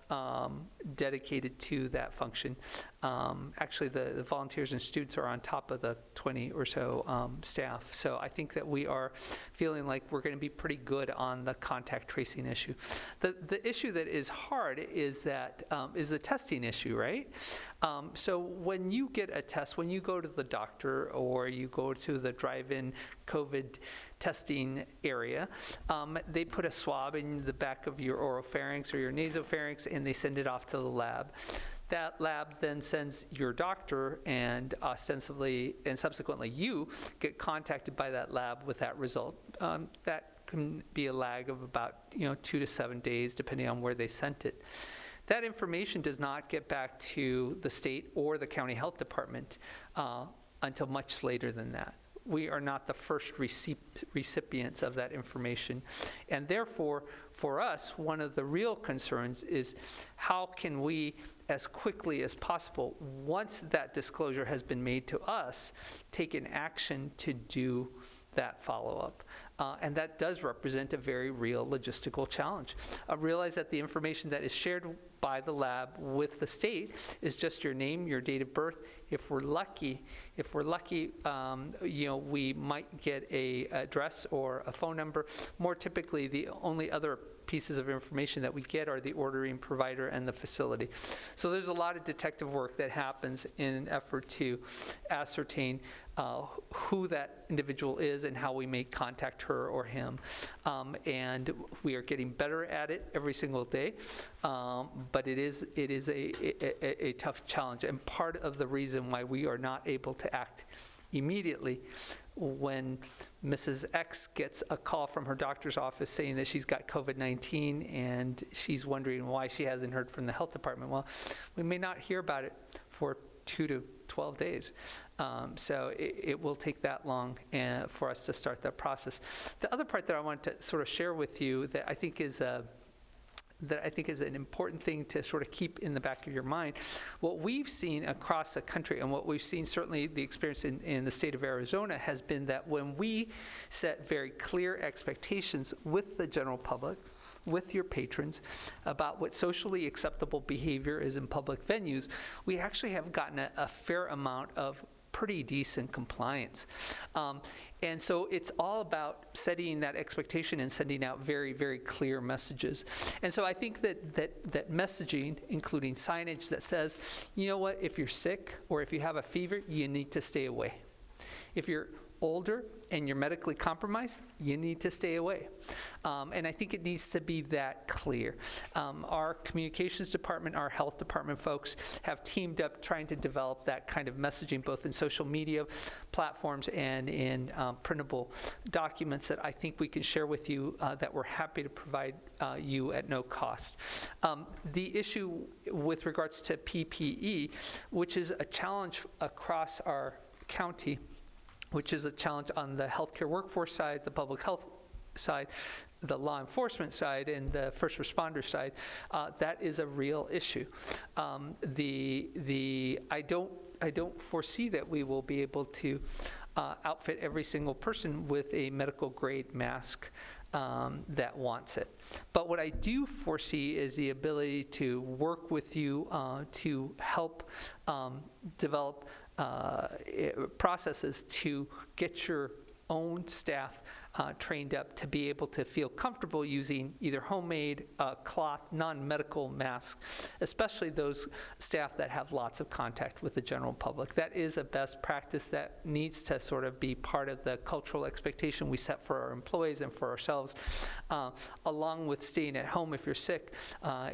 dedicated to that function. Actually, the volunteers and students are on top of the 20 or so staff. So I think that we are feeling like we're going to be pretty good on the contact tracing issue. The issue that is hard is the testing issue, right? So when you get a test, when you go to the doctor or you go to the drive-in COVID testing area, they put a swab in the back of your oropharynx or your nasopharynx, and they send it off to the lab. That lab then sends your doctor, and ostensibly and subsequently you get contacted by that lab with that result. That can be a lag of about 2 to 7 days, depending on where they sent it. That information does not get back to the state or the county health department until much later than that. We are not the first recipients of that information. And therefore, for us, one of the real concerns is how can we, as quickly as possible, once that disclosure has been made to us, take an action to do that follow-up. And that does represent a very real logistical challenge. Realize that the information that is shared by the lab with the state is just your name, your date of birth. If we're lucky, we might get a address or a phone number. More typically, the only other pieces of information that we get are the ordering provider and the facility. So there's a lot of detective work that happens in an effort to ascertain who that individual is and how we may contact her or him. And we are getting better at it every single day, but it is a tough challenge. And part of the reason why we are not able to act immediately when Mrs. X gets a call from her doctor's office saying that she's got COVID-19 and she's wondering why she hasn't heard from the health department. Well, we may not hear about it for 2 to 12 days. So it will take that long for us to start that process. The other part that I want to sort of share with you that I think is an important thing to sort of keep in the back of your mind. What we've seen across the country, and what we've seen, certainly the experience in the state of Arizona, has been that when we set very clear expectations with the general public, with your patrons, about what socially acceptable behavior is in public venues, we actually have gotten a fair amount of pretty decent compliance. And so it's all about setting that expectation and sending out very, very clear messages. And so I think that messaging, including signage that says, you know what, if you're sick or if you have a fever, you need to stay away. If you're older and you're medically compromised, you need to stay away. And I think it needs to be that clear. Our communications department, our health department folks have teamed up trying to develop that kind of messaging, both in social media platforms and in printable documents that I think we can share with you that we're happy to provide you at no cost. The issue with regards to PPE, which is a challenge across our county, which is a challenge on the healthcare workforce side, the public health side, the law enforcement side, and the first responder side, that is a real issue. I don't foresee that we will be able to outfit every single person with a medical grade mask that wants it. But what I do foresee is the ability to work with you to help develop processes to get your own staff trained up to be able to feel comfortable using either homemade cloth, non-medical masks, especially those staff that have lots of contact with the general public. That is a best practice that needs to sort of be part of the cultural expectation we set for our employees and for ourselves, along with staying at home if you're sick,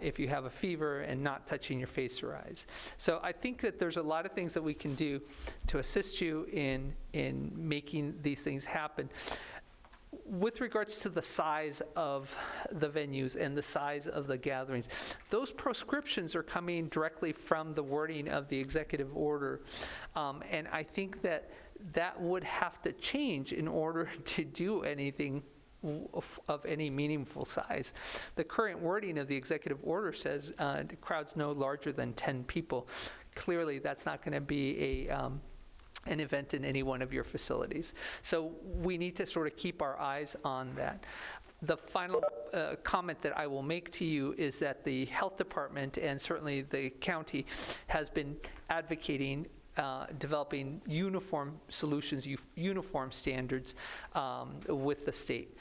if you have a fever, and not touching your face or eyes. So I think that there's a lot of things that we can do to assist you in making these things happen. With regards to the size of the venues and the size of the gatherings, those prescriptions are coming directly from the wording of the executive order. And I think that would have to change in order to do anything of any meaningful size. The current wording of the executive order says crowds no larger than 10 people. Clearly, that's not going to be an event in any one of your facilities. So we need to sort of keep our eyes on that. The final comment that I will make to you is that the health department and certainly the county has been advocating developing uniform solutions, uniform standards with the state.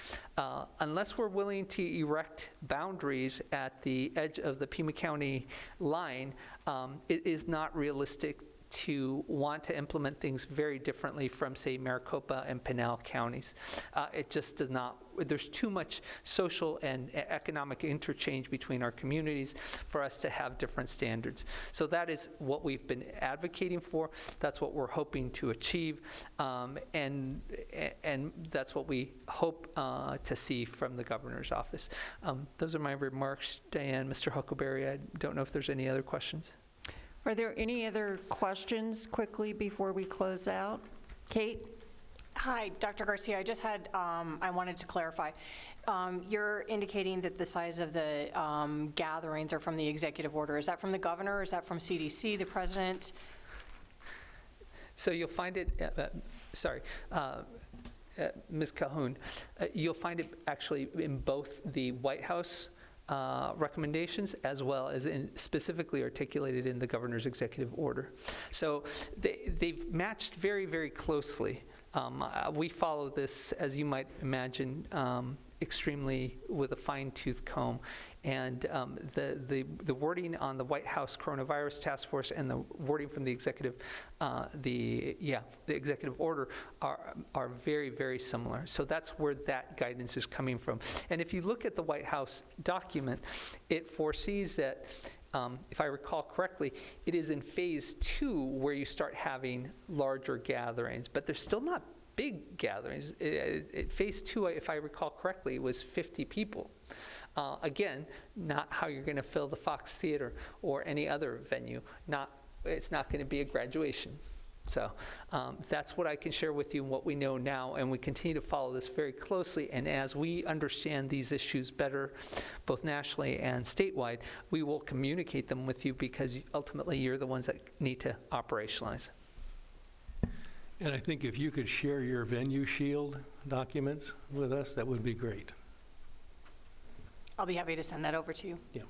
Unless we're willing to erect boundaries at the edge of the Pima County line, it is not realistic to want to implement things very differently from, say, Maricopa and Pinal counties. It just does not, there's too much social and economic interchange between our communities for us to have different standards. So that is what we've been advocating for. That's what we're hoping to achieve. And that's what we hope to see from the governor's office. Those are my remarks, Diane. Mr. Huckleberry, I don't know if there's any other questions. Are there any other questions quickly before we close out? Kate? Hi, Dr. Garcia. I just had, I wanted to clarify. You're indicating that the size of the gatherings are from the executive order. Is that from the governor, or is that from CDC, the president? So you'll find it, Ms. Calhoun, you'll find it actually in both the White House recommendations as well as specifically articulated in the governor's executive order. So they've matched very, very closely. We follow this, as you might imagine, extremely with a fine-tooth comb. And the wording on the White House Coronavirus Task Force and the wording from the executive order are very, very similar. So that's where that guidance is coming from. And if you look at the White House document, it foresees that, if I recall correctly, it is in phase 2 where you start having larger gatherings, but they're still not big gatherings. Phase 2, if I recall correctly, was 50 people. Again, not how you're going to fill the Fox Theater or any other venue. It's not going to be a graduation. So that's what I can share with you and what we know now, and we continue to follow this very closely. And as we understand these issues better, both nationally and statewide, we will communicate them with you, because ultimately you're the ones that need to operationalize. And I think if you could share your venue shield documents with us, that would be great. I'll be happy to send that over to you. Yeah.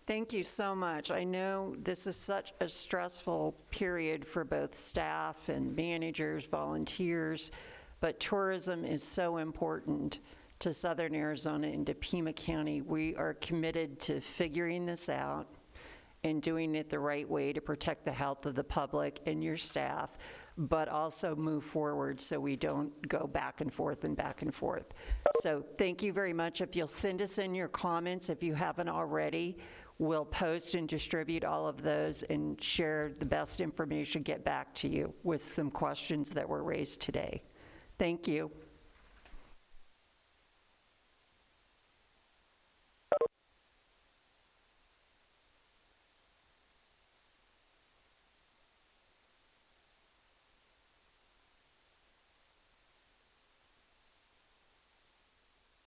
Thank you so much. I know this is such a stressful period for both staff and managers, volunteers, but tourism is so important to Southern Arizona and to Pima County. We are committed to figuring this out and doing it the right way to protect the health of the public and your staff, but also move forward so we don't go back and forth and back and forth. So thank you very much. If you'll send us in your comments, if you haven't already, we'll post and distribute all of those and share the best information, get back to you with some questions that were raised today. Thank you.